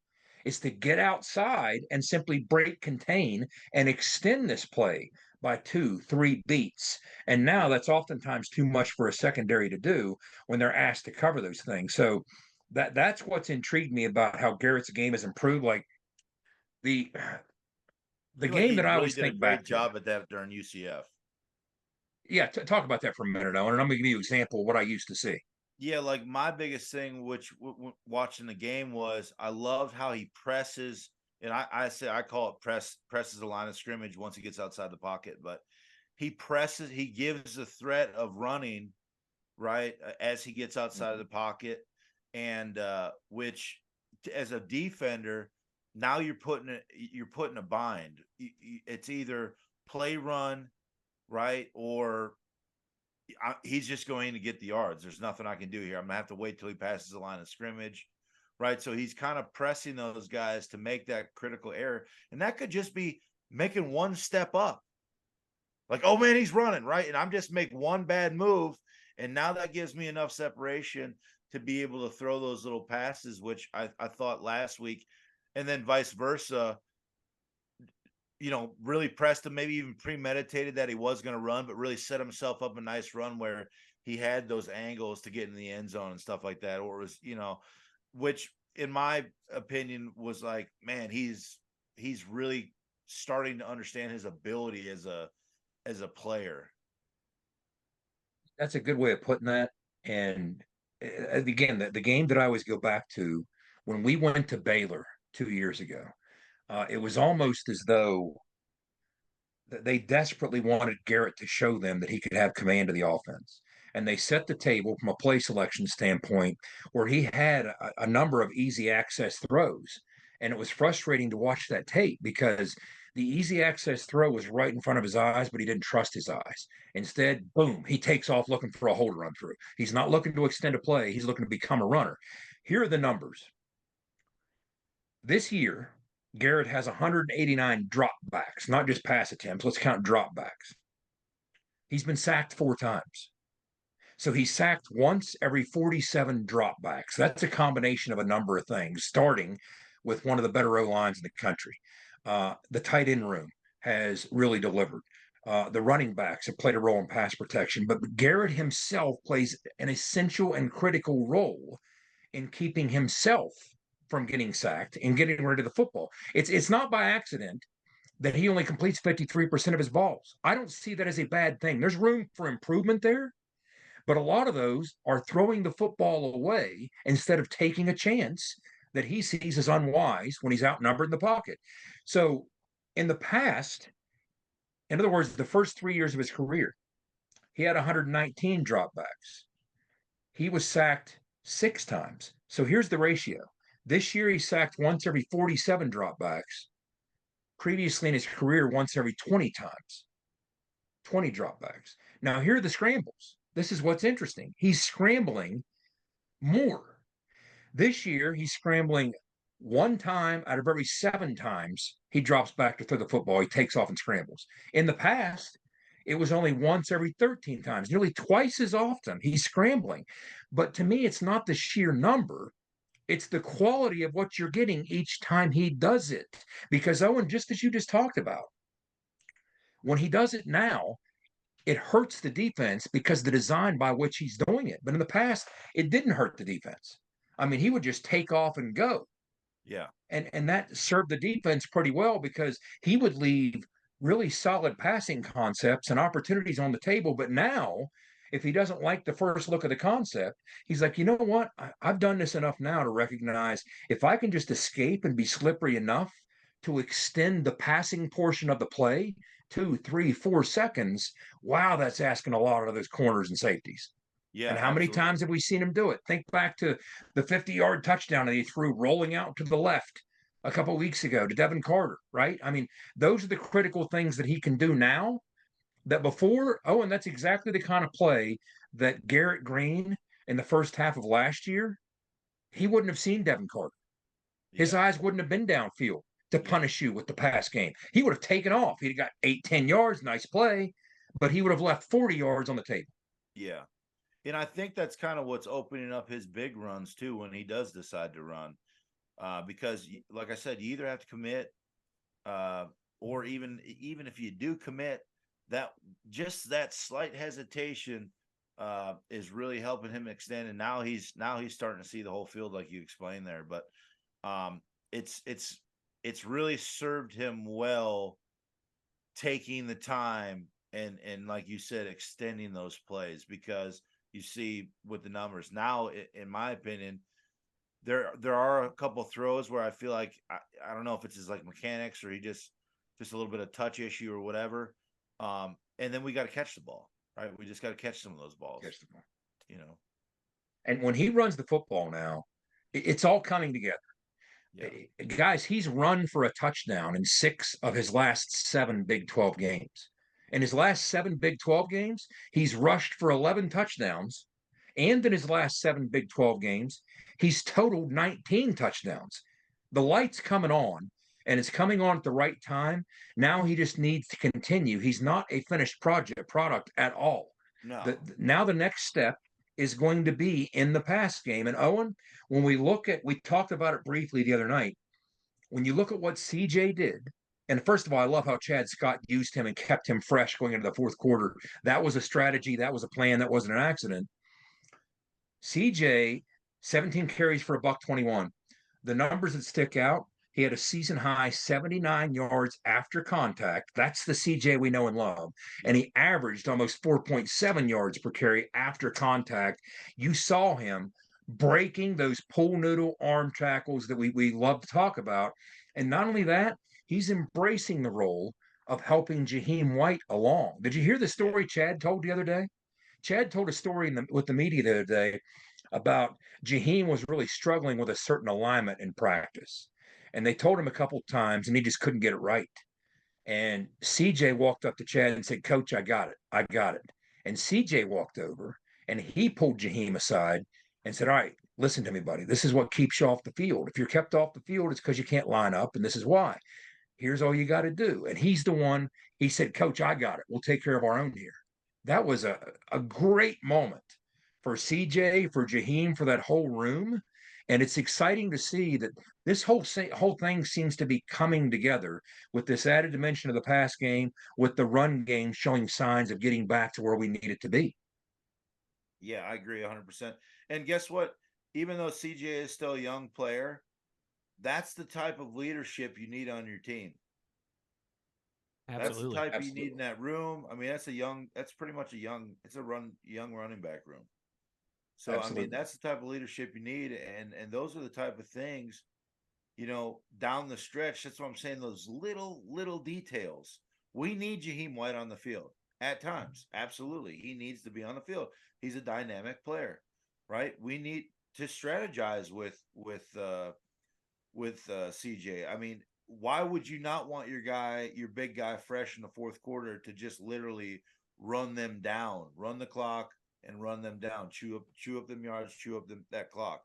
is to get outside and simply break contain and extend this play by 2-3 beats. And now that's oftentimes too much for a secondary to do when they're asked to cover those things. So that's what's intrigued me about how Garrett's game has improved. Like the game that I always think back to. Did a great job at that during UCF. Yeah, talk about that for a minute, Owen, and I'm going to give you an example of what I used to see. Yeah, like my biggest thing, which watching the game was, I loved how he presses, and I call it presses the line of scrimmage once he gets outside the pocket, but he gives the threat of running, right, as he gets outside of the pocket, and which as a defender, now you're putting a bind. It's either play run, right, or he's just going to get the yards. There's nothing I can do here. I'm gonna have to wait till he passes the line of scrimmage, right? So he's kind of pressing those guys to make that critical error, and that could just be making one step up. Like, oh man, he's running, right? And I'm just make one bad move, and now that gives me enough separation to be able to throw those little passes, which I thought last week, and then vice versa. Really pressed him, maybe even premeditated that he was going to run, but really set himself up a nice run where he had those angles to get in the end zone and stuff like that. Or it was, which in my opinion was like, man, he's really starting to understand his ability as a player. That's a good way of putting that. And again, the game that I always go back to when we went to Baylor 2 years ago, it was almost as though they desperately wanted Garrett to show them that he could have command of the offense. And they set the table from a play selection standpoint where he had a number of easy access throws. And it was frustrating to watch that tape because the easy access throw was right in front of his eyes, but he didn't trust his eyes. Instead, boom, he takes off looking for a hole to run through. He's not looking to extend a play. He's looking to become a runner. Here are the numbers. This year, Garrett has 189 dropbacks, not just pass attempts. Let's count dropbacks. He's been sacked 4 times. So he's sacked once every 47 dropbacks. That's a combination of a number of things, starting with one of the better O-lines in the country. The tight end room has really delivered. The running backs have played a role in pass protection, but Garrett himself plays an essential and critical role in keeping himself from getting sacked and getting rid of the football. It's not by accident that he only completes 53% of his balls. I don't see that as a bad thing. There's room for improvement there, but a lot of those are throwing the football away instead of taking a chance that he sees as unwise when he's outnumbered in the pocket. So in the past, in other words, the first 3 years of his career, he had 119 dropbacks. He was sacked 6 times. So here's the ratio. This year, he sacked once every 47 dropbacks. Previously in his career, once every 20 times, 20 dropbacks. Now, here are the scrambles. This is what's interesting. He's scrambling more. This year, he's scrambling 1 time out of every 7 times he drops back to throw the football. He takes off and scrambles. In the past, it was only once every 13 times, nearly twice as often he's scrambling. But to me, it's not the sheer number. It's the quality of what you're getting each time he does it. Because, Owen, just as you just talked about, when he does it now, it hurts the defense because the design by which he's doing it. But in the past, it didn't hurt the defense. I mean, he would just take off and go. Yeah. And that served the defense pretty well because he would leave really solid passing concepts and opportunities on the table. But now, if he doesn't like the first look of the concept, he's like, you know what? I've done this enough now to recognize if I can just escape and be slippery enough to extend the passing portion of the play 2, 3, 4 seconds, wow, that's asking a lot of those corners and safeties. Yeah, And how many absolutely. times have we seen him do it? Think back to the 50-yard touchdown that he threw rolling out to the left a couple of weeks ago to Devin Carter, right? I mean, those are the critical things that he can do now that before. Oh, and that's exactly the kind of play that Garrett Green in the first half of last year, he wouldn't have seen Devin Carter. His Yeah. eyes wouldn't have been downfield to Yeah. punish you with the pass game. He would have taken off. He'd have got 8-10 yards, nice play, but he would have left 40 yards on the table. Yeah. And I think that's kind of what's opening up his big runs too when he does decide to run. Because like I said, you either have to commit, or even if you do commit, that just that slight hesitation is really helping him extend. And now he's starting to see the whole field like you explained there. But it's really served him well taking the time and like you said, extending those plays, because you see with the numbers now, in my opinion, there are a couple throws where I feel like I don't know if it's his like mechanics or he just a little bit of touch issue or whatever. And then we got to catch the ball, right? We just got to catch some of those balls, Catch the ball. you know. And when he runs the football now, it's all coming together. Yeah. Guys, he's run for a touchdown in 6 of his last 7 Big 12 games. In his last 7 Big 12 games, he's rushed for 11 touchdowns. And in his last 7 Big 12 games, he's totaled 19 touchdowns. The light's coming on, and it's coming on at the right time. Now he just needs to continue. He's not a finished product at all. No. Now the next step is going to be in the pass game. And Owen, when we talked about it briefly the other night, when you look at what CJ did, and first of all, I love how Chad Scott used him and kept him fresh going into the fourth quarter. That was a strategy. That was a plan. That wasn't an accident. CJ, 17 carries for $121. The numbers that stick out, he had a season high 79 yards after contact. That's the CJ we know and love. And he averaged almost 4.7 yards per carry after contact. You saw him breaking those pool noodle arm tackles that we love to talk about. And not only that, he's embracing the role of helping Jaheim White along. Did you hear the story Chad told the other day? Chad told a story with the media the other day about Jaheim was really struggling with a certain alignment in practice. And they told him a couple of times, and he just couldn't get it right. And CJ walked up to Chad and said, "Coach, I got it. I got it." And CJ walked over and he pulled Jaheim aside and said, "All right, listen to me, buddy. This is what keeps you off the field. If you're kept off the field, it's because you can't line up. And this is why. Here's all you got to do." And he's the one, he said, "Coach, I got it. We'll take care of our own here." That was a great moment for CJ, for Jaheim, for that whole room. And it's exciting to see that this whole thing seems to be coming together with this added dimension of the pass game, with the run game showing signs of getting back to where we need it to be. Yeah, I agree 100%. And guess what? Even though CJ is still a young player, that's the type of leadership you need on your team. That's the type you need in that room. I mean, that's pretty much young running back room. So, Absolutely. I mean, that's the type of leadership you need. And those are the type of things, down the stretch. That's what I'm saying. Those little details. We need Jaheim White on the field at times. Absolutely. He needs to be on the field. He's a dynamic player, right? We need to strategize with CJ. I mean, why would you not want your big guy fresh in the fourth quarter to just literally run them down, run the clock and run them down, chew up them yards, chew up that clock.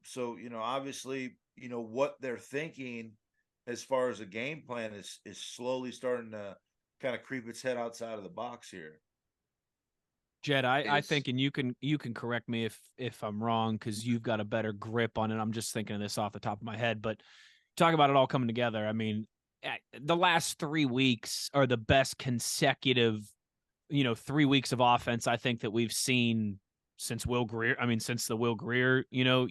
So, obviously, what they're thinking as far as a game plan is slowly starting to kind of creep its head outside of the box here. Jed, I think, and you can correct me if I'm wrong, because you've got a better grip on it. I'm just thinking of this off the top of my head, but talk about it all coming together. I mean, the last 3 weeks are the best consecutive, 3 weeks of offense I think that we've seen since Will Greer. I mean, since the Will Greer, 2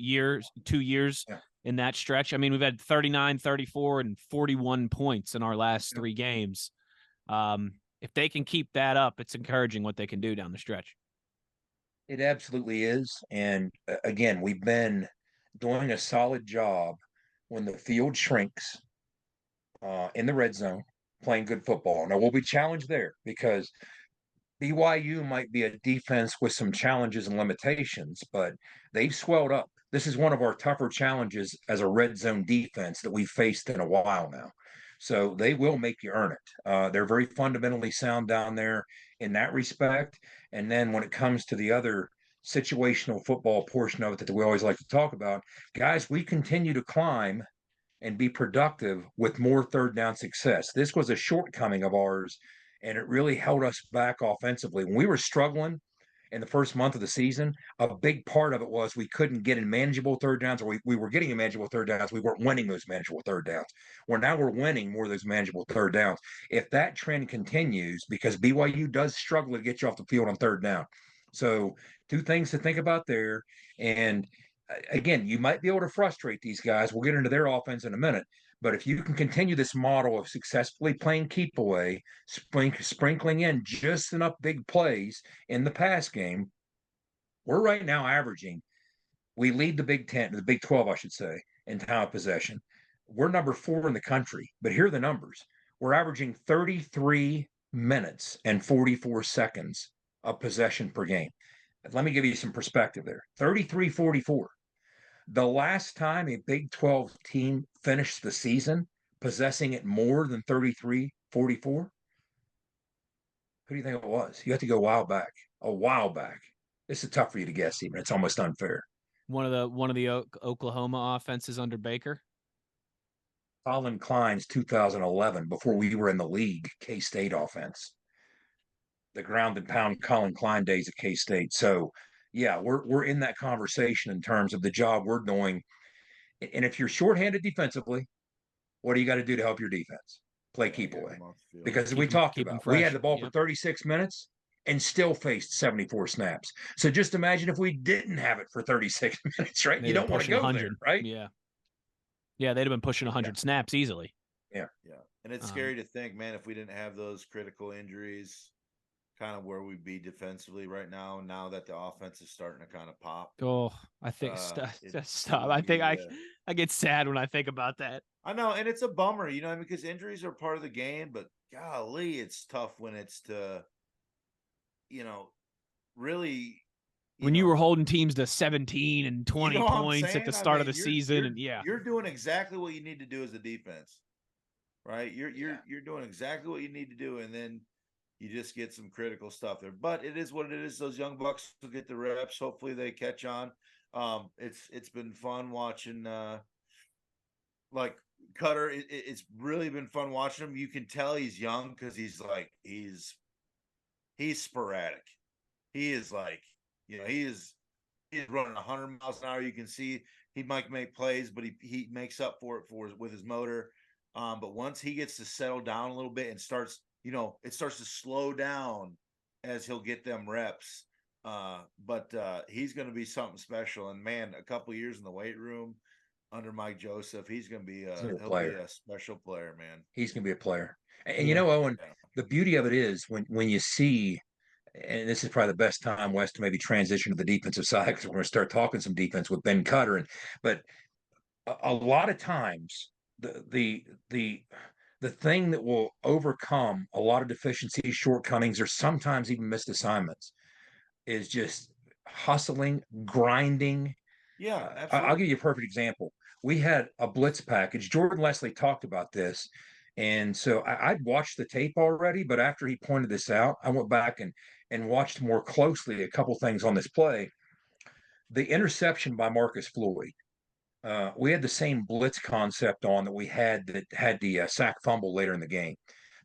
years in that stretch. I mean, we've had 39, 34, and 41 points in our last 3 games. If they can keep that up, it's encouraging what they can do down the stretch. It absolutely is. And again, we've been doing a solid job when the field shrinks in the red zone, playing good football. Now, we'll be challenged there because BYU might be a defense with some challenges and limitations, but they've swelled up. This is one of our tougher challenges as a red zone defense that we've faced in a while now. So they will make you earn it. They're very fundamentally sound down there in that respect. And then when it comes to the other situational football portion of it that we always like to talk about, guys, we continue to climb and be productive with more third down success. This was a shortcoming of ours, and it really held us back offensively. When we were struggling in the first month of the season, a big part of it was we couldn't get in manageable third downs, or we were getting in manageable third downs. We weren't winning those manageable third downs. Now we're winning more of those manageable third downs. If that trend continues, because BYU does struggle to get you off the field on third down. So two things to think about there. And again, you might be able to frustrate these guys. We'll get into their offense in a minute. But if you can continue this model of successfully playing keep away, sprinkling in just enough big plays in the pass game, we're right now averaging, we lead the Big 10, the Big 12, I should say, in time of possession. We're number 4 in the country, but here are the numbers. We're averaging 33 minutes and 44 seconds of possession per game. Let me give you some perspective there. 33-44. The last time a Big 12 team finished the season possessing it more than 33-44, who do you think it was? You have to go a while back. This is tough for you to guess, even. It's almost unfair. One of the Oklahoma offenses under Baker. Colin Klein's 2011, before we were in the league, K-State offense. The ground and pound Colin Klein days at K-State. So, yeah, we're in that conversation in terms of the job we're doing. And if you're shorthanded defensively, what do you got to do to help your defense? Play keep away. Because we talked about, we had the ball for 36 minutes and still faced 74 snaps. So just imagine if we didn't have it for 36 minutes, right? You don't want to go 100, there, right? Yeah. Yeah, they'd have been pushing 100 snaps easily. Yeah. Yeah. And it's scary to think, man, if we didn't have those critical injuries, kind of where we'd be defensively right now that the offense is starting to kind of pop. Oh, I think stop. I think I get sad when I think about that. I know, and it's a bummer, because injuries are part of the game, but golly, it's tough when it's to, really. When you were holding teams to 17 and 20 points at the start of the season, and you're doing exactly what you need to do as a defense, right? You're doing exactly what you need to do, and then you just get some critical stuff there. But it is what it is. Those young bucks will get the reps. Hopefully they catch on. It's been fun watching like Cutter. It's really been fun watching him. You can tell he's young because he's sporadic. He is like, he's running 100 miles an hour. You can see he might make plays, but he makes up for it with his motor. But once he gets to settle down a little bit and starts, it starts to slow down as he'll get them reps. But he's going to be something special. And man, a couple years in the weight room under Mike Joseph, he's going to be he'll be a special player, man. He's going to be a player. And Owen, the beauty of it is when you see, and this is probably the best time, Wes, to maybe transition to the defensive side, because we're going to start talking some defense with Ben Cutter. But a lot of times the thing that will overcome a lot of deficiencies, shortcomings, or sometimes even missed assignments is just hustling, grinding. Yeah, absolutely. I'll give you a perfect example. We had a blitz package. Jordan Leslie talked about this. And so I'd watched the tape already, but after he pointed this out, I went back and watched more closely a couple things on this play. The interception by Marcus Floyd. We had the same blitz concept on that we had the sack fumble later in the game.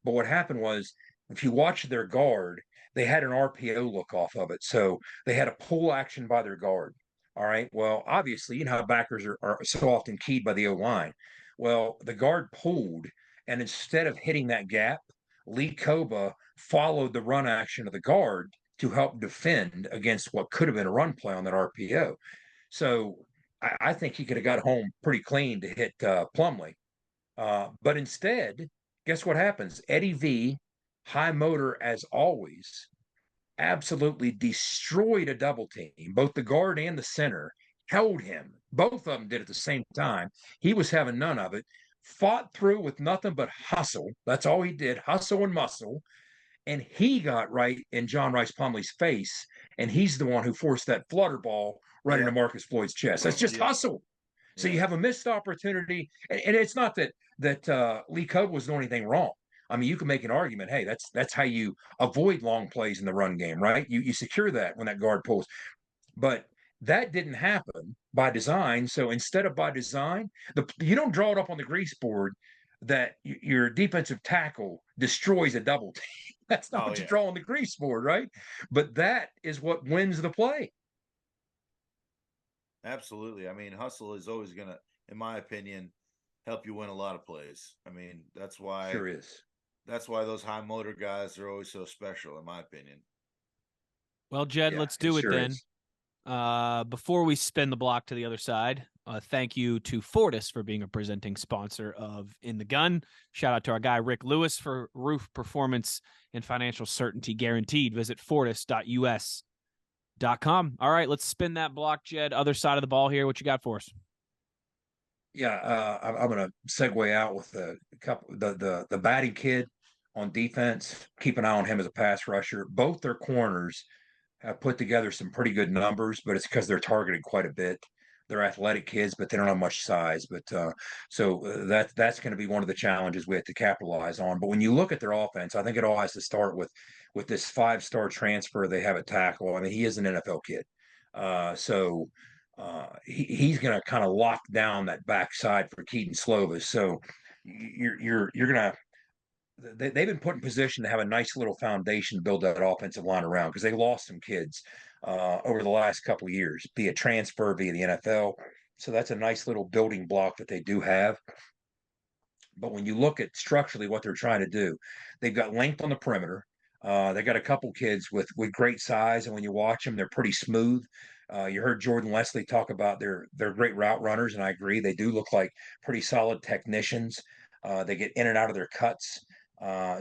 But what happened was, if you watch their guard, they had an RPO look off of it. So they had a pull action by their guard. All right. Well, obviously, how backers are so often keyed by the O-line. Well, the guard pulled, and instead of hitting that gap, Lee Koba followed the run action of the guard to help defend against what could have been a run play on that RPO. So I think he could have got home pretty clean to hit Plumlee. But instead, guess what happens? Eddie V, high motor as always, absolutely destroyed a double team. Both the guard and the center held him. Both of them did at the same time. He was having none of it. Fought through with nothing but hustle. That's all he did, hustle and muscle. and he got right in John Rice Plumlee's face, and he's the one who forced that flutter ball right into Marcus Floyd's chest. That's just hustle. So you have a missed opportunity, and it's not that Lee Cope was doing anything wrong. I mean, you can make an argument. Hey, that's how you avoid long plays in the run game, right? You secure that when that guard pulls, but that didn't happen by design. So instead of by design, you don't draw it up on the grease board that your defensive tackle destroys a double team. That's not what you draw on the grease board, right? But that is what wins the play. Absolutely. I mean, hustle is always going to, in my opinion, help you win a lot of plays. I mean, that's why Sure is. That's why those high motor guys are always so special, in my opinion. Well, Jed, let's do it then. Is. Before we spin the block to the other side, thank you to Fortis for being a presenting sponsor of In the Gun. Shout out to our guy Rick Lewis for roof performance and financial certainty guaranteed. Visit fortis.us.com. All right, let's spin that block, Jed. Other side of the ball here. What you got for us? Yeah, I'm going to segue out with the batting kid on defense. Keep an eye on him as a pass rusher. Both their corners have put together some pretty good numbers, but it's because they're targeted quite a bit. They're athletic kids, but they don't have much size. But that's going to be one of the challenges we have to capitalize on. But when you look at their offense, I think it all has to start with this 5-star transfer they have at tackle. I mean, he is an NFL kid, he's going to kind of lock down that backside for Keaton Slovis. So you're going to. They've been put in position to have a nice little foundation to build that offensive line around because they lost some kids over the last couple of years, be it transfer, via the NFL. So that's a nice little building block that they do have. But when you look at structurally what they're trying to do, they've got length on the perimeter. They got a couple kids with great size, and when you watch them, they're pretty smooth. You heard Jordan Leslie talk about their great route runners, and I agree. They do look like pretty solid technicians. They get in and out of their cuts.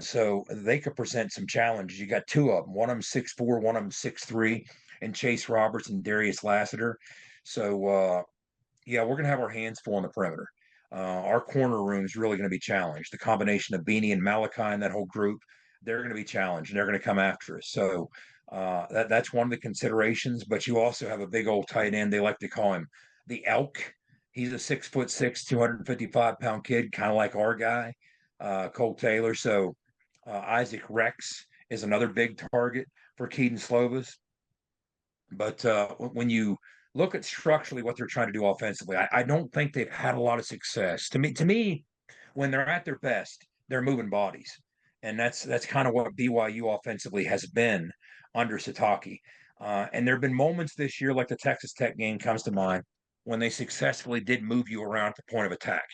So they could present some challenges. You got two of them. One of them 6'4", one of them 6'3", and Chase Roberts and Darius Lassiter. So, we're going to have our hands full on the perimeter. Our corner room is really going to be challenged. The combination of Beanie and Malachi and that whole group, they're going to be challenged, and they're going to come after us. So that's one of the considerations. But you also have a big old tight end. They like to call him the Elk. He's a 6'6", 255-pound kid, kind of like our guy. Cole Taylor. So Isaac Rex is another big target for Keaton Slovis. But when you look at structurally what they're trying to do offensively, I don't think they've had a lot of success. To me, when they're at their best, they're moving bodies. And that's kind of what BYU offensively has been under Sataki. And there have been moments this year, like the Texas Tech game comes to mind, when they successfully did move you around at the point of attack.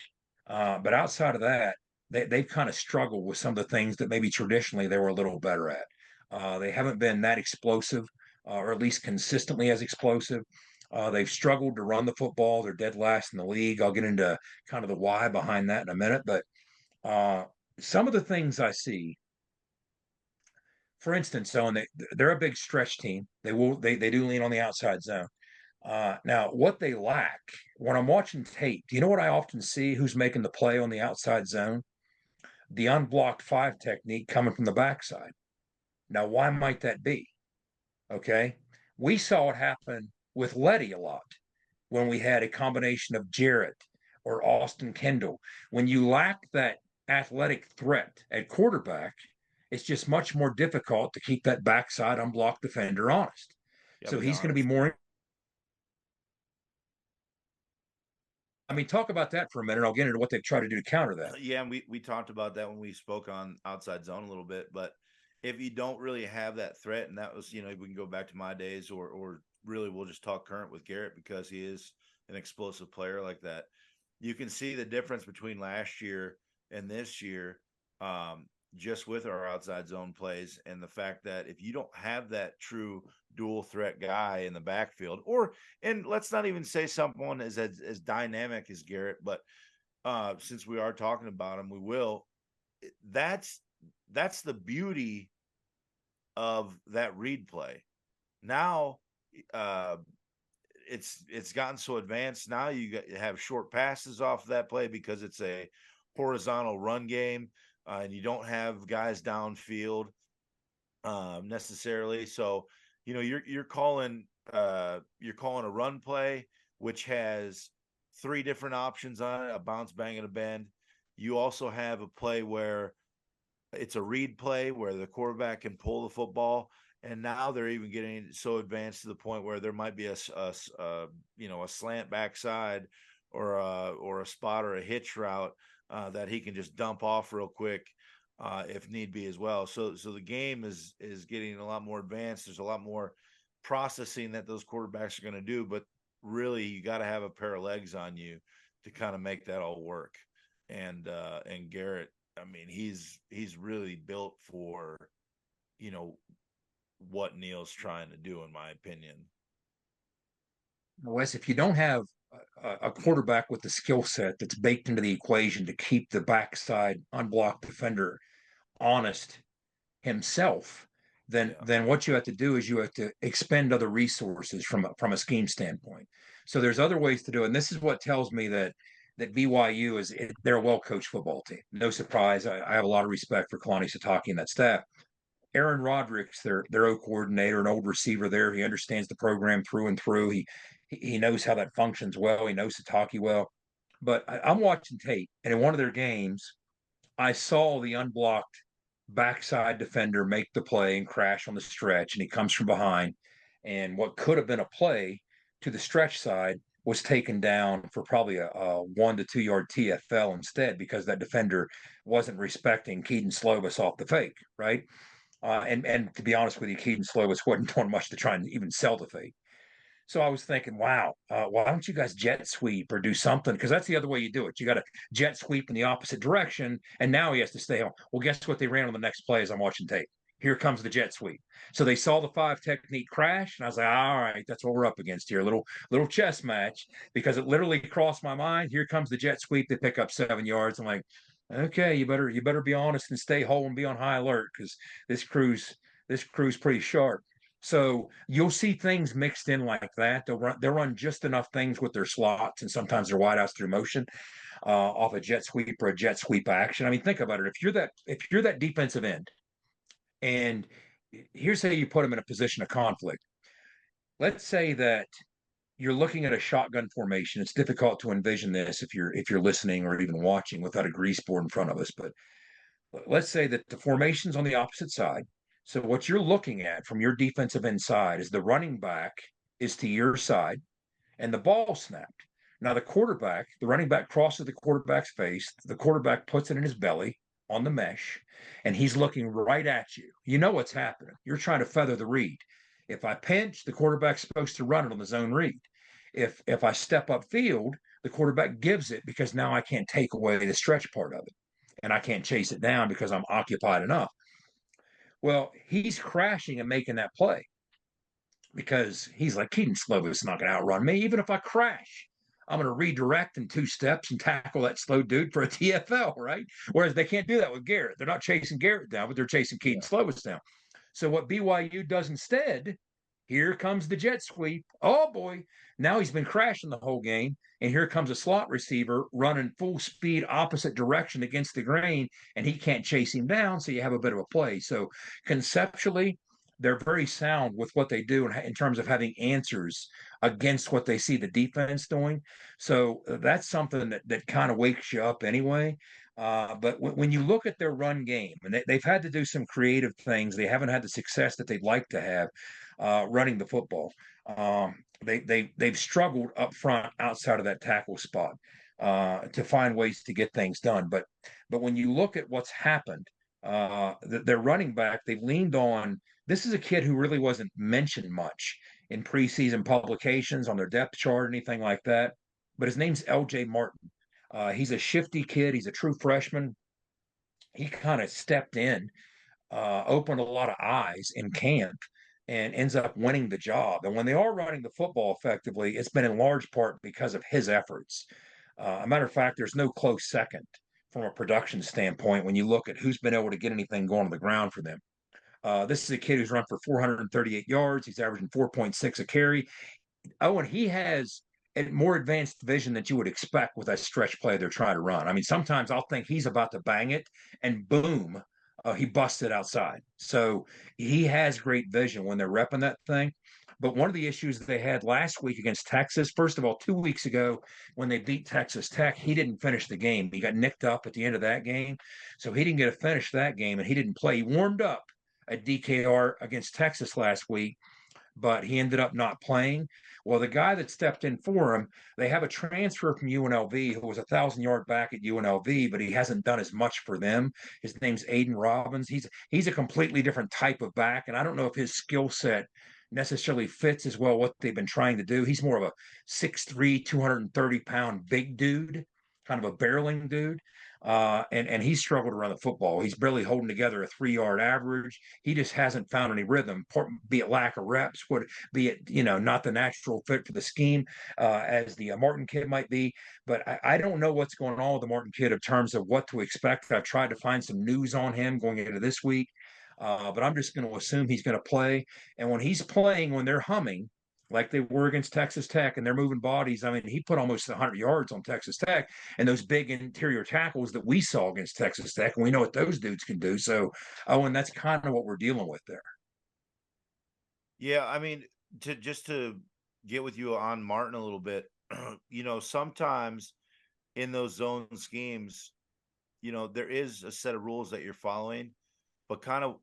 But outside of that, they've kind of struggled with some of the things that maybe traditionally they were a little better at. They haven't been that explosive, or at least consistently as explosive. They've struggled to run the football. They're dead last in the league. I'll get into kind of the why behind that in a minute. But some of the things I see, for instance, they're a big stretch team. They do lean on the outside zone. Now, what they lack, when I'm watching tape, do you know what I often see who's making the play on the outside zone? The unblocked 5 technique coming from the backside. Now, why might that be? Okay. We saw it happen with Letty a lot when we had a combination of Jarrett or Austin Kendall. When you lack that athletic threat at quarterback, it's just much more difficult to keep that backside unblocked defender honest. So he's going to be more. I mean, talk about that for a minute. I'll get into what they've tried to do to counter that. Yeah, and we talked about that when we spoke on outside zone a little bit. But if you don't really have that threat, and that was, we can go back to my days, or really we'll just talk current with Garrett because he is an explosive player like that. You can see the difference between last year and this year, just with our outside zone plays, and the fact that if you don't have that true dual threat guy in the backfield, and let's not even say someone as dynamic as Garrett, but since we are talking about him, we will. That's the beauty of that read play. Now it's gotten so advanced. Now you have short passes off of that play because it's a horizontal run game. And you don't have guys downfield. necessarily. So, you're calling a run play, which has 3 different options on it: a bounce, bang, and a bend. You also have a play where it's a read play where the quarterback can pull the football. And now they're even getting so advanced to the point where there might be a slant backside or a spot or a hitch route that he can just dump off real quick if need be as well. So the game is getting a lot more advanced. There's a lot more processing that those quarterbacks are going to do, but really you got to have a pair of legs on you to kind of make that all work. And Garrett, I mean, he's really built for, what Neil's trying to do, in my opinion. Wes, if you don't have a quarterback with the skill set that's baked into the equation to keep the backside unblocked defender honest himself, then what you have to do is you have to expend other resources from a scheme standpoint. So there's other ways to do it. And this is what tells me that BYU they're a well-coached football team. No surprise. I have a lot of respect for Kalani Sitake and that staff. Aaron Roderick's their O coordinator, an old receiver there. He understands the program through and through. He knows how that functions well. He knows Sitake well. But I'm watching tape, and in one of their games, I saw the unblocked backside defender make the play and crash on the stretch, and he comes from behind. And what could have been a play to the stretch side was taken down for probably a 1 to 2 yard TFL instead, because that defender wasn't respecting Keaton Slovis off the fake, right? And to be honest with you, Keaton Slovis wasn't doing much to try and even sell the fake. So I was thinking, wow, why don't you guys jet sweep or do something? Because that's the other way you do it. You got to jet sweep in the opposite direction, and now he has to stay home. Well, guess what they ran on the next play as I'm watching tape? Here comes the jet sweep. So they saw the 5 technique crash, and I was like, all right, that's what we're up against here. Little chess match, because it literally crossed my mind. Here comes the jet sweep. They pick up 7 yards. I'm like, okay, you better be honest and stay whole and be on high alert, because this crew's pretty sharp. So you'll see things mixed in like that. They'll run just enough things with their slots and sometimes their wideouts through motion off a jet sweep or a jet sweep action. I mean, think about it. If you're that defensive end, and here's how you put them in a position of conflict. Let's say that you're looking at a shotgun formation. It's difficult to envision this if you're listening or even watching without a grease board in front of us. But let's say that the formation's on the opposite side. So what you're looking at from your defensive end side is the running back is to your side and the ball snapped. Now the running back crosses the quarterback's face. The quarterback puts it in his belly on the mesh, and he's looking right at you. You know what's happening. You're trying to feather the read. If I pinch, the quarterback's supposed to run it on the zone read. If I step up field, the quarterback gives it, because now I can't take away the stretch part of it, and I can't chase it down because I'm occupied enough. Well, he's crashing and making that play because he's like, Keaton Slovis is not going to outrun me. Even if I crash, I'm going to redirect in 2 steps and tackle that slow dude for a TFL, right? Whereas they can't do that with Garrett. They're not chasing Garrett down, but they're chasing Keaton Slovis down. So what BYU does instead, here comes the jet sweep. Oh, boy. Now he's been crashing the whole game. And here comes a slot receiver running full speed opposite direction against the grain, and he can't chase him down, so you have a bit of a play. So conceptually, they're very sound with what they do in terms of having answers against what they see the defense doing. So that's something that kind of wakes you up anyway. But when you look at their run game, and they've had to do some creative things, they haven't had the success that they'd like to have running the football. They've struggled up front outside of that tackle spot to find ways to get things done. But when you look at what's happened, their running back, they've leaned on. This is a kid who really wasn't mentioned much in preseason publications on their depth chart or anything like that. But his name's LJ Martin. He's a shifty kid. He's a true freshman. He kind of stepped in, opened a lot of eyes in camp, and ends up winning the job. And when they are running the football effectively, it's been in large part because of his efforts. A matter of fact, there's no close second from a production standpoint when you look at who's been able to get anything going on the ground for them. This is a kid who's run for 438 yards. He's averaging 4.6 a carry. Oh, and he has a more advanced vision than you would expect with that stretch play they're trying to run. I mean, sometimes I'll think he's about to bang it, and boom, he busted outside. So he has great vision when they're repping that thing. But one of the issues they had last week against Texas, first of all, 2 weeks ago when they beat Texas Tech, he didn't finish the game. He got nicked up at the end of that game. So he didn't get to finish that game and he didn't play. He warmed up at DKR against Texas last week, but he ended up not playing. Well, the guy that stepped in for him, they have a transfer from UNLV who was 1,000-yard back at UNLV, but he hasn't done as much for them. His name's Aiden Robbins. He's a completely different type of back, and I don't know if his skill set necessarily fits as well what they've been trying to do. He's more of a 6'3", 230-pound big dude, kind of a barreling dude. And he's struggled to run the football. He's barely holding together a 3-yard average. He just hasn't found any rhythm, be it lack of reps, be it, not the natural fit for the scheme as the Martin kid might be. But I don't know what's going on with the Martin kid in terms of what to expect. I've tried to find some news on him going into this week, but I'm just going to assume he's going to play. And when he's playing, when they're humming, like they were against Texas Tech, and they're moving bodies. I mean, he put almost 100 yards on Texas Tech, and those big interior tackles that we saw against Texas Tech, and we know what those dudes can do. So, and that's kind of what we're dealing with there. Yeah, I mean, to get with you on Martin a little bit, sometimes in those zone schemes, there is a set of rules that you're following, but kind of,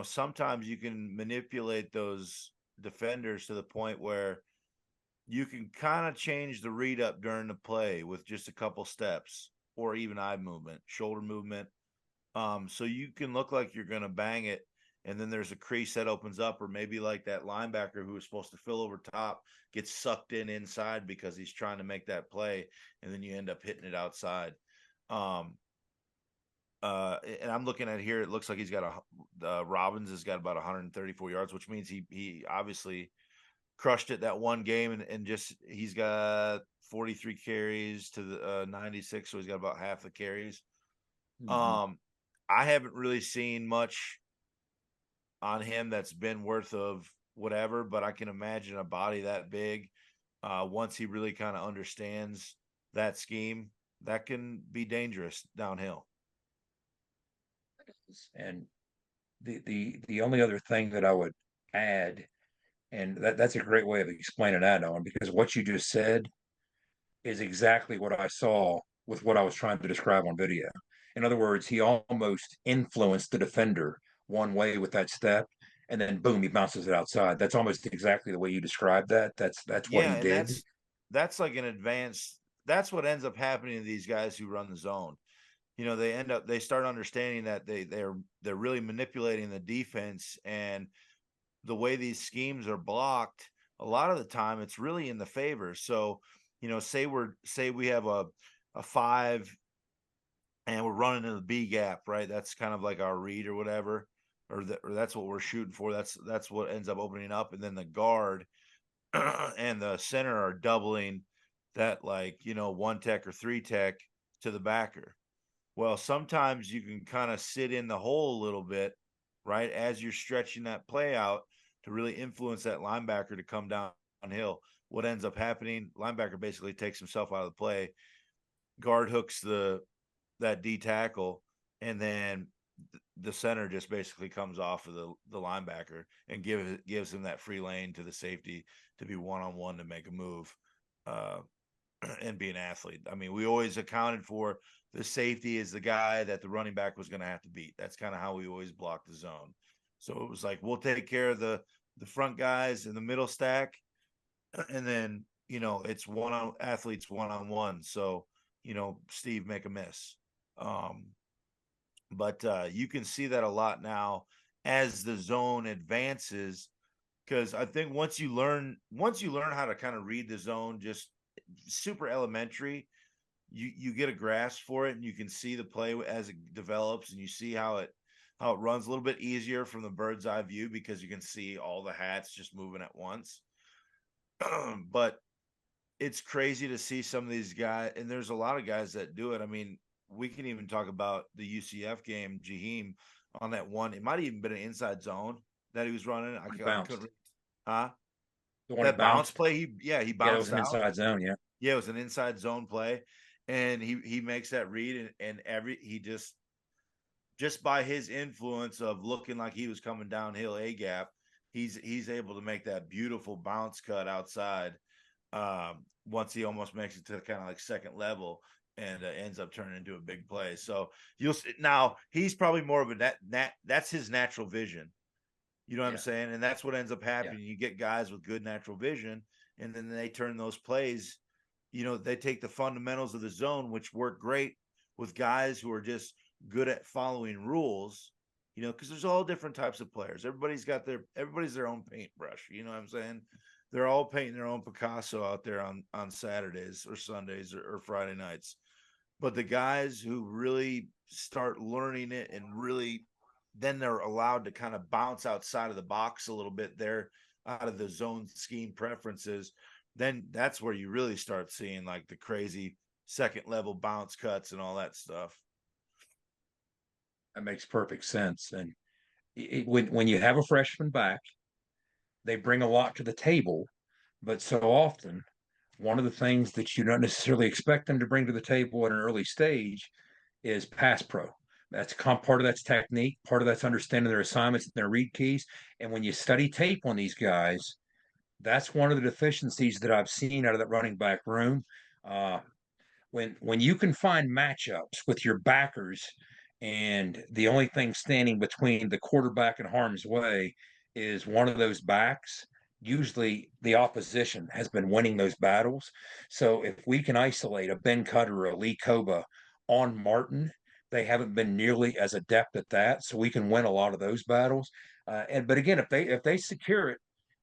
sometimes you can manipulate those defenders to the point where you can kind of change the read up during the play with just a couple steps or even eye movement, shoulder movement. So you can look like you're going to bang it, and then there's a crease that opens up, or maybe like that linebacker who was supposed to fill over top gets sucked inside because he's trying to make that play, and then you end up hitting it outside. And I'm looking at here, it looks like he's got Robbins has got about 134 yards, which means he obviously crushed it that one game, and just he's got 43 carries to the 96, so he's got about half the carries. Mm-hmm. I haven't really seen much on him that's been worth of whatever, but I can imagine a body that big, once he really kind of understands that scheme, that can be dangerous downhill. And the only other thing that I would add, and that's a great way of explaining that, Owen, because what you just said is exactly what I saw with what I was trying to describe on video. In other words, he almost influenced the defender one way with that step, and then boom, he bounces it outside. That's almost exactly the way you described that. That's what he did. That's like an advanced. That's what ends up happening to these guys who run the zone. They start understanding that they're really manipulating the defense, and the way these schemes are blocked, a lot of the time it's really in the favor. So, say we have a 5 and we're running in the B gap, right? That's kind of like our read or whatever, or that's what we're shooting for. That's what ends up opening up. And then the guard and the center are doubling that, like, 1 tech or 3 tech to the backer. Well, sometimes you can kind of sit in the hole a little bit, right, as you're stretching that play out to really influence that linebacker to come downhill. What ends up happening, linebacker basically takes himself out of the play, guard hooks that D tackle, and then the center just basically comes off of the linebacker and gives him that free lane to the safety to be one-on-one to make a move and be an athlete. I mean, we always accounted for the safety is the guy that the running back was going to have to beat. That's kind of how we always blocked the zone. So it was like, we'll take care of the front guys in the middle stack, and then, it's athletes one-on-one. So, Steve, make a miss. But you can see that a lot now as the zone advances, because I think once you learn how to kind of read the zone, just super elementary, you get a grasp for it, and you can see the play as it develops, and you see how it runs a little bit easier from the bird's eye view, because you can see all the hats just moving at once. But it's crazy to see some of these guys, and there's a lot of guys that do it. I mean, we can even talk about the UCF game, Jaheim, on that one. It might have even been an inside zone that he was running. I couldn't. The one that bounce play, he bounced out. Yeah, it was an inside zone, yeah. Yeah, it was an inside zone play, and he makes that read, and he just just by his influence of looking like he was coming downhill A gap, he's able to make that beautiful bounce cut outside once he almost makes it to kind of like second level and ends up turning into a big play. So you'll see, now he's probably more of a that's his natural vision. You know what I'm saying? And that's what ends up happening. You get guys with good natural vision, and then they turn those plays, they take the fundamentals of the zone, which work great with guys who are just good at following rules, because there's all different types of players. Everybody's their own paintbrush. You know what I'm saying? They're all painting their own Picasso out there on Saturdays or Sundays or Friday nights. But the guys who really start learning it and really then they're allowed to kind of bounce outside of the box a little bit there out of the zone scheme preferences, then that's where you really start seeing like the crazy second level bounce cuts and all that stuff. That makes perfect sense. And when you have a freshman back, they bring a lot to the table, but so often one of the things that you don't necessarily expect them to bring to the table at an early stage is pass pro. That's part of that's technique, part of that's understanding their assignments and their read keys. And when you study tape on these guys, that's one of the deficiencies that I've seen out of that running back room. When you can find matchups with your backers, and the only thing standing between the quarterback and harm's way is one of those backs, usually the opposition has been winning those battles. So if we can isolate a Ben Cutter or a Lee Koba on Martin, they haven't been nearly as adept at that. So we can win a lot of those battles. But again, if they secure it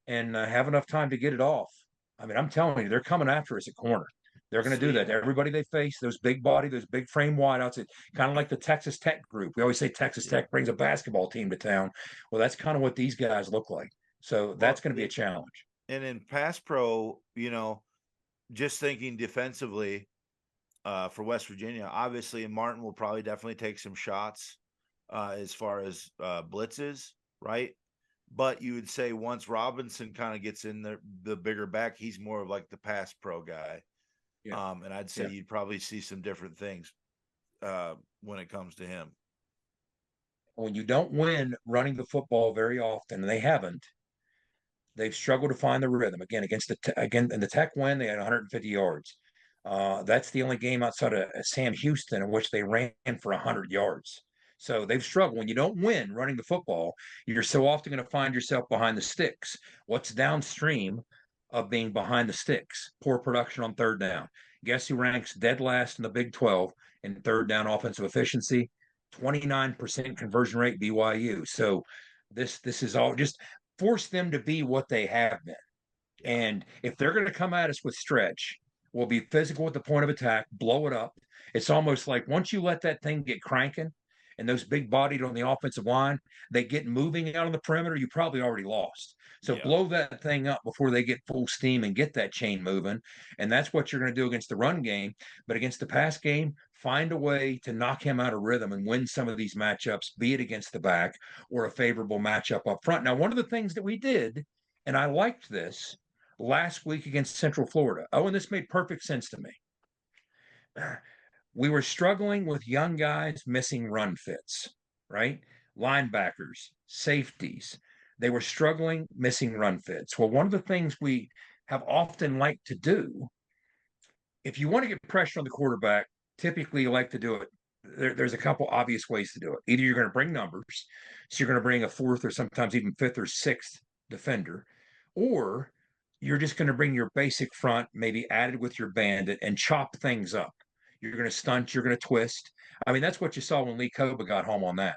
and have enough time to get it off, I mean, I'm telling you, they're coming after us at corner. They're going to do that. Everybody they face, those big body, those big frame wideouts, it's kind of like the Texas Tech group. We always say Texas Tech brings a basketball team to town. Well, that's kind of what these guys look like. So that's going to be a challenge. And in pass pro, just thinking defensively for West Virginia, obviously Martin will probably definitely take some shots as far as blitzes, right? But you would say once Robinson kind of gets in the bigger back, he's more of like the pass pro guy. Yeah. And I'd say you'd probably see some different things when it comes to him. When you don't win running the football very often, and they haven't, they've struggled to find the rhythm. Again, in the Tech win, they had 150 yards. That's the only game outside of Sam Houston in which they ran for 100 yards. So they've struggled. When you don't win running the football, you're so often going to find yourself behind the sticks. What's downstream of being behind the sticks? Poor production on third down. Guess who ranks dead last in the Big 12 in third down offensive efficiency? 29% conversion rate, BYU. So this is all just force them to be what they have been. And if they're going to come at us with stretch, we'll be physical at the point of attack, blow it up. It's almost like once you let that thing get cranking and those big bodied on the offensive line, they get moving out on the perimeter, you probably already lost. So blow that thing up before they get full steam and get that chain moving. And that's what you're going to do against the run game. But against the pass game, find a way to knock him out of rhythm and win some of these matchups, be it against the back or a favorable matchup up front. Now, one of the things that we did, and I liked this, last week against Central Florida. Oh, and this made perfect sense to me. We were struggling with young guys missing run fits, right? Linebackers, safeties. They were struggling missing run fits. Well, one of the things we have often liked to do, if you want to get pressure on the quarterback, typically you like to do it. There's a couple obvious ways to do it. Either you're going to bring numbers, so you're going to bring a fourth or sometimes even fifth or sixth defender, or you're just going to bring your basic front, maybe added with your bandit, and chop things up. You're going to stunt, you're going to twist. I mean, that's what you saw when Lee Koba got home on that.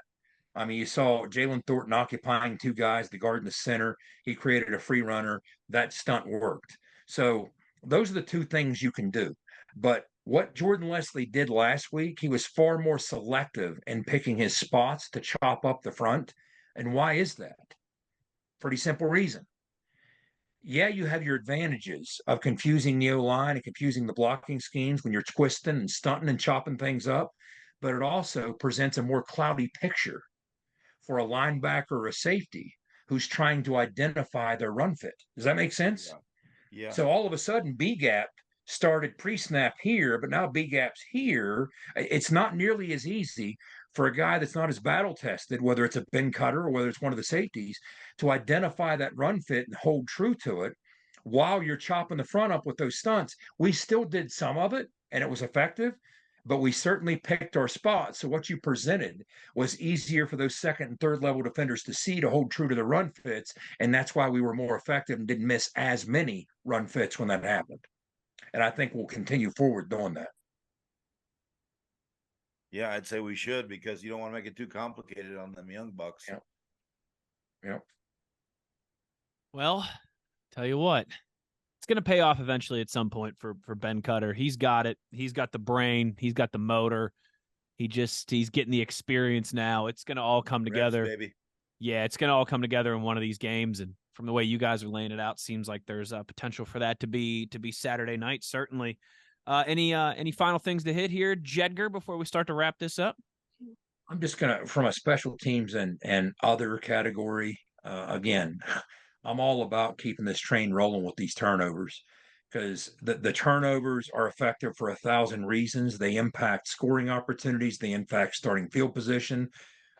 I mean, you saw Jalen Thornton occupying two guys, the guard in the center. He created a free runner. That stunt worked. So those are the two things you can do. But what Jordan Leslie did last week, he was far more selective in picking his spots to chop up the front. And why is that? Pretty simple reason. Yeah, you have your advantages of confusing the O-line and confusing the blocking schemes when you're twisting and stunting and chopping things up, but it also presents a more cloudy picture for a linebacker or a safety who's trying to identify their run fit. Does that make sense? Yeah. So all of a sudden, B-gap started pre-snap here, but now B-gap's here. It's not nearly as easy for a guy that's not as battle tested, whether it's a Ben Cutter or whether it's one of the safeties, to identify that run fit and hold true to it while you're chopping the front up with those stunts. We still did some of it and it was effective, but we certainly picked our spots. So what you presented was easier for those second and third level defenders to see, to hold true to the run fits. And that's why we were more effective and didn't miss as many run fits when that happened. And I think we'll continue forward doing that. Yeah, I'd say we should, because you don't want to make it too complicated on them young bucks. Yeah. Yeah. Well, tell you what, it's going to pay off eventually at some point for Ben Cutter. He's got it. He's got the brain. He's got the motor. He's getting the experience now. It's going to all come together. Baby. Yeah, it's going to all come together in one of these games. And from the way you guys are laying it out, seems like there's a potential for that to be Saturday night, certainly. Any final things to hit here, Jedgar, before we start to wrap this up? I'm just gonna, from a special teams and other category, again, I'm all about keeping this train rolling with these turnovers, because the turnovers are effective for 1,000 reasons. They impact scoring opportunities. They impact starting field position.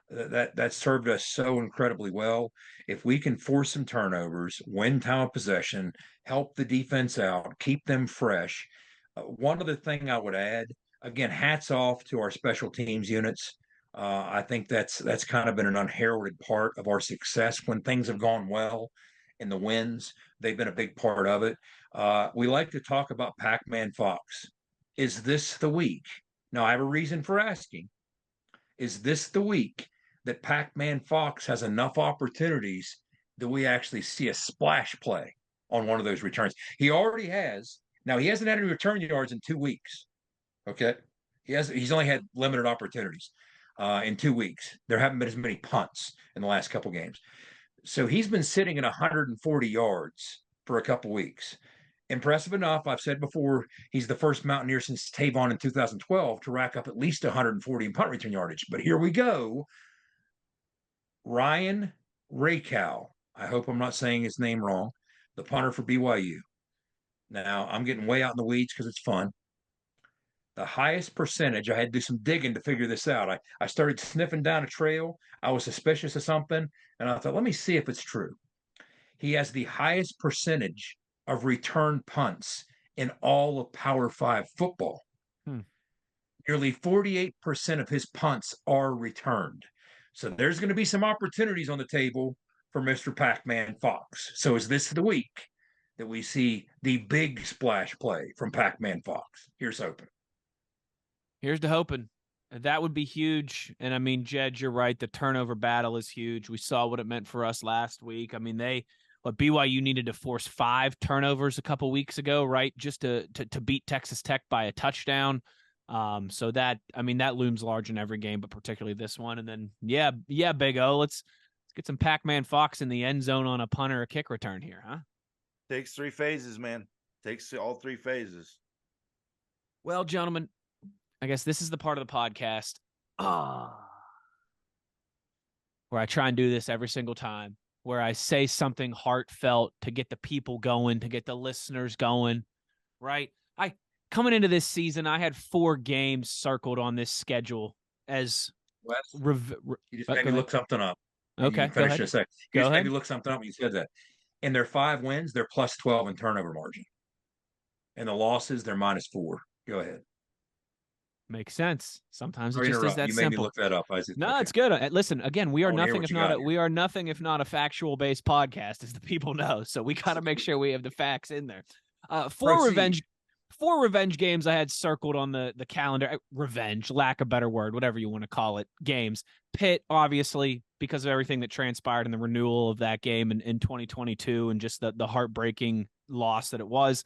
That served us so incredibly well. If we can force some turnovers, win time of possession, help the defense out, keep them fresh. One other thing I would add, again, hats off to our special teams units. I think that's kind of been an unheralded part of our success when things have gone well. In the wins, they've been a big part of it. We like to talk about Pac-Man Fox. Is this the week? Now, I have a reason for asking. Is this the week that Pac-Man Fox has enough opportunities that we actually see a splash play on one of those returns? He already has. Now, he hasn't had any return yards in 2 weeks. Okay. He's only had limited opportunities in 2 weeks. There haven't been as many punts in the last couple games. So he's been sitting at 140 yards for a couple weeks. Impressive enough. I've said before, he's the first Mountaineer since Tavon in 2012 to rack up at least 140 in punt return yardage. But here we go. Ryan Rakow. I hope I'm not saying his name wrong. The punter for BYU. Now, I'm getting way out in the weeds because it's fun. The highest percentage, I had to do some digging to figure this out. I started sniffing down a trail. I was suspicious of something, and I thought, let me see if it's true. He has the highest percentage of return punts in all of Power 5 football. Nearly 48% of his punts are returned. So there's going to be some opportunities on the table for Mr. Pac-Man Fox. So is this the week that we see the big splash play from Pac-Man Fox? Here's hoping. Here's to hoping. That would be huge. And I mean, Jed, you're right. The turnover battle is huge. We saw what it meant for us last week. I mean, BYU needed to force 5 turnovers a couple weeks ago, right? Just to beat Texas Tech by a touchdown. So that looms large in every game, but particularly this one. And then, yeah, Big O, let's get some Pac-Man Fox in the end zone on a punt or a kick return here, huh? Takes 3 phases, man. Takes all 3 phases. Well, gentlemen, I guess this is the part of the podcast where I try and do this every single time, where I say something heartfelt to get the people going, to get the listeners going, right? Coming into this season, I had 4 games circled on this schedule as Wes, you just made me look something up. Okay, go ahead. You just made me look something up when you said that. In their 5 wins, they're plus 12 in turnover margin. In the losses, they're minus 4. Go ahead. Makes sense. Sometimes it just is that you simple. You made me look that up. No, it's good. Listen, again, we are nothing if not a factual based podcast, as the people know. So we got to make sure we have the facts in there. 4 revenge games I had circled on the calendar. Revenge, lack of better word, whatever you want to call it. Games. Pitt, obviously, because of everything that transpired in the renewal of that game in 2022 and just the heartbreaking loss that it was.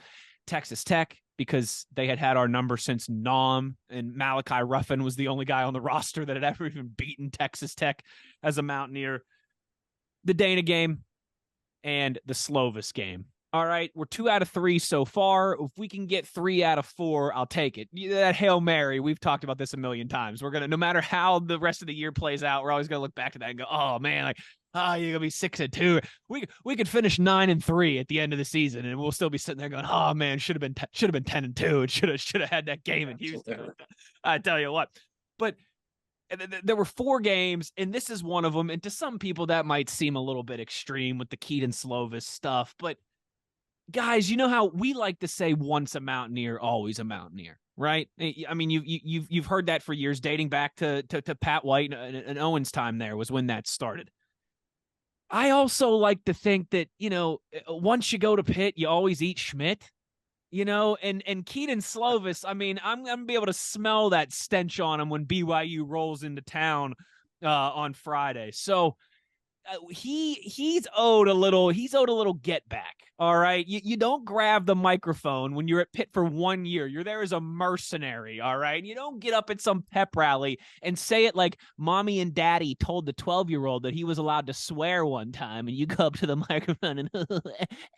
Texas Tech, because they had our number since Nom, and Malachi Ruffin was the only guy on the roster that had ever even beaten Texas Tech as a Mountaineer. The Dana game and the Slovis game. All right, we're 2 out of 3 so far. If we can get 3 out of 4, I'll take it. That Hail Mary, we've talked about this a million times. We're going to, no matter how the rest of the year plays out, we're always going to look back to that and go, oh, man, you're going to be 6-2. We could finish 9-3 at the end of the season, and we'll still be sitting there going, oh, man, should have been 10-2. It should have had that game in Houston. I tell you what. But there were 4 games, and this is one of them. And to some people, that might seem a little bit extreme with the Keaton Slovis stuff. But guys, you know how we like to say once a Mountaineer, always a Mountaineer, right? I mean, you've heard that for years, dating back to Pat White and Owen's time there was when that started. I also like to think that, once you go to Pitt, you always eat Schmitt. And Keaton Slovis, I mean, I'm going to be able to smell that stench on him when BYU rolls into town on Friday. So he's owed a little get back. All right. You don't grab the microphone when you're at Pitt for 1 year. You're there as a mercenary. All right. You don't get up at some pep rally and say it like mommy and daddy told the 12-year-old that he was allowed to swear one time. And you go up to the microphone and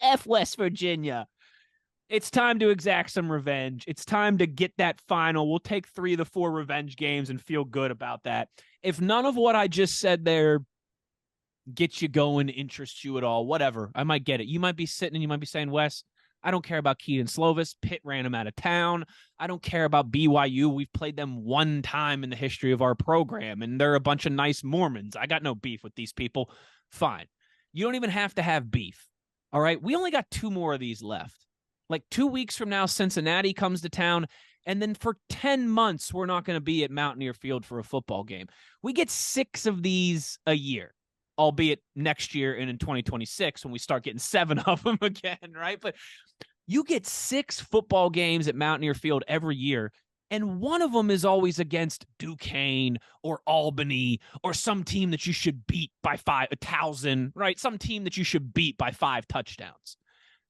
F West Virginia. It's time to exact some revenge. It's time to get that final. We'll take 3 of the 4 revenge games and feel good about that. If none of what I just said there gets you going, interests you at all, whatever, I might get it. You might be sitting and you might be saying, Wes, I don't care about Keaton Slovis. Pitt ran him out of town. I don't care about BYU. We've played them 1 time in the history of our program, and they're a bunch of nice Mormons. I got no beef with these people. Fine. You don't even have to have beef. All right? We only got 2 more of these left. Like 2 weeks from now, Cincinnati comes to town, and then for 10 months, we're not going to be at Mountaineer Field for a football game. We get 6 of these a year, albeit next year and in 2026 when we start getting 7 of them again, right? But you get 6 football games at Mountaineer Field every year, and one of them is always against Duquesne or Albany or some team that you should beat by 1,000, right? Some team that you should beat by 5 touchdowns.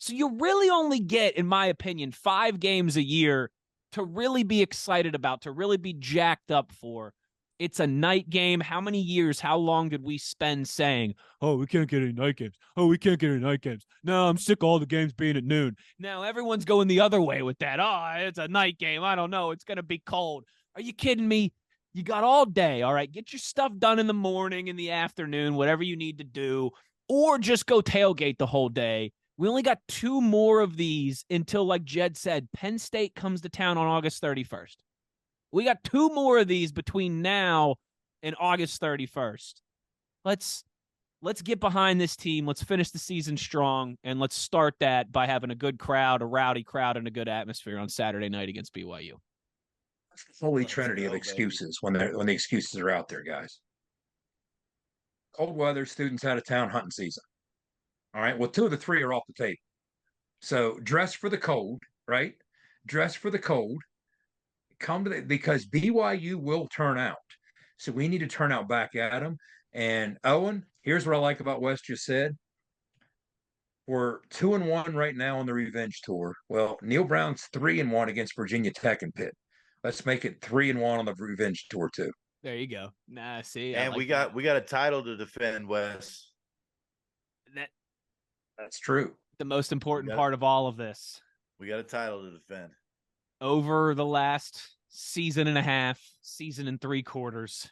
So you really only get, in my opinion, 5 games a year to really be excited about, to really be jacked up for. It's a night game. How many years, how long did we spend saying, oh, we can't get any night games. Oh, we can't get any night games. No, I'm sick of all the games being at noon. Now everyone's going the other way with that. Oh, it's a night game. I don't know. It's going to be cold. Are you kidding me? You got all day. All right. Get your stuff done in the morning, in the afternoon, whatever you need to do, or just go tailgate the whole day. We only got 2 more of these until, like Jed said, Penn State comes to town on August 31st. We got 2 more of these between now and August 31st. Let's get behind this team. Let's finish the season strong, and let's start that by having a good crowd, a rowdy crowd, and a good atmosphere on Saturday night against BYU. That's the holy trinity of excuses when the excuses are out there, guys. Cold weather, students out of town, hunting season. All right. Well, 2 of the 3 are off the table. So dress for the cold, right? Dress for the cold. Come to because BYU will turn out. So we need to turn out back at them. And Owen, here's what I like about Wes just said. We're 2-1 right now on the revenge tour. Well, Neil Brown's 3-1 against Virginia Tech and Pitt. Let's make it 3-1 on the revenge tour too. There you go. Nah, see, and we got a title to defend, Wes. That's true. The most important part of all of this. We got a title to defend. Over the last season and a half, season and 3 quarters,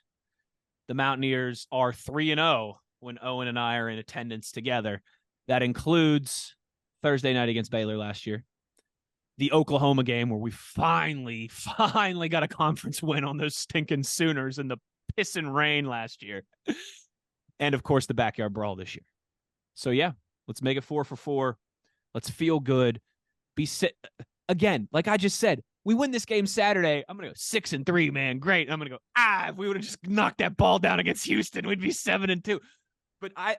the Mountaineers are 3-0 when Owen and I are in attendance together. That includes Thursday night against Baylor last year, the Oklahoma game where we finally got a conference win on those stinking Sooners in the piss and rain last year, and of course the backyard brawl this year. So yeah. Let's make it 4 for 4. Let's feel good. Again, like I just said, we win this game Saturday. I'm going to go 6-3, man. Great. I'm going to go, if we would have just knocked that ball down against Houston, we'd be 7-2. But I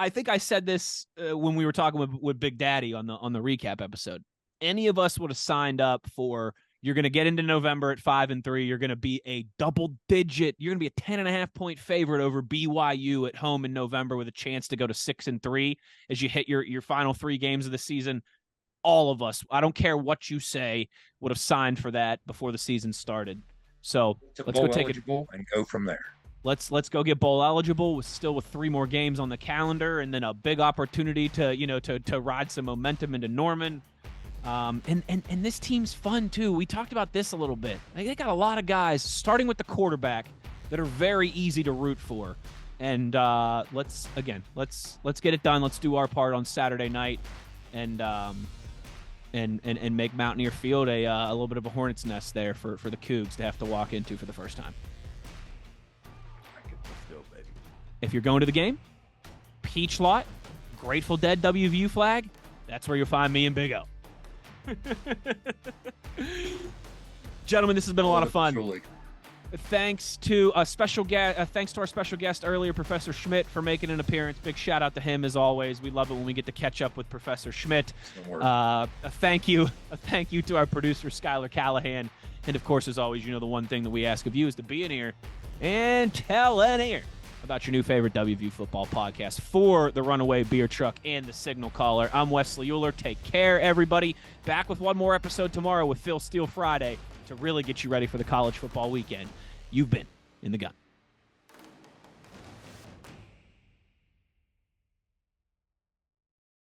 think I said this when we were talking with Big Daddy on the recap episode. Any of us would have signed up for, you're going to get into November at 5-3. You're going to be a double-digit. You're going to be a 10.5-point favorite over BYU at home in November with a chance to go to 6-3 as you hit your final 3 games of the season. All of us, I don't care what you say, would have signed for that before the season started. So let's go take it and go from there. Let's go get bowl eligible with 3 more games on the calendar, and then a big opportunity to ride some momentum into Norman. And this team's fun too. We talked about this a little bit. They got a lot of guys, starting with the quarterback, that are very easy to root for. And let's get it done. Let's do our part on Saturday night, and make Mountaineer Field a little bit of a hornet's nest there for the Cougs to have to walk into for the first time. if you're going to the game, Peach Lot, Grateful Dead WVU flag, that's where you'll find me and Big O. Gentlemen, this has been a lot of fun. Truly. Thanks to our special guest earlier, Professor Schmitt, for making an appearance. Big shout out to him as always. We love it when we get to catch up with Professor Schmitt. A thank you to our producer Skylar Callahan, and of course, as always, the one thing that we ask of you is to be an ear and tell an ear about your new favorite WVU football podcast. For the Runaway Beer Truck and the Signal Caller, I'm Wesley Euler. Take care, everybody. Back with one more episode tomorrow with Phil Steele Friday to really get you ready for the college football weekend. You've been in the gun.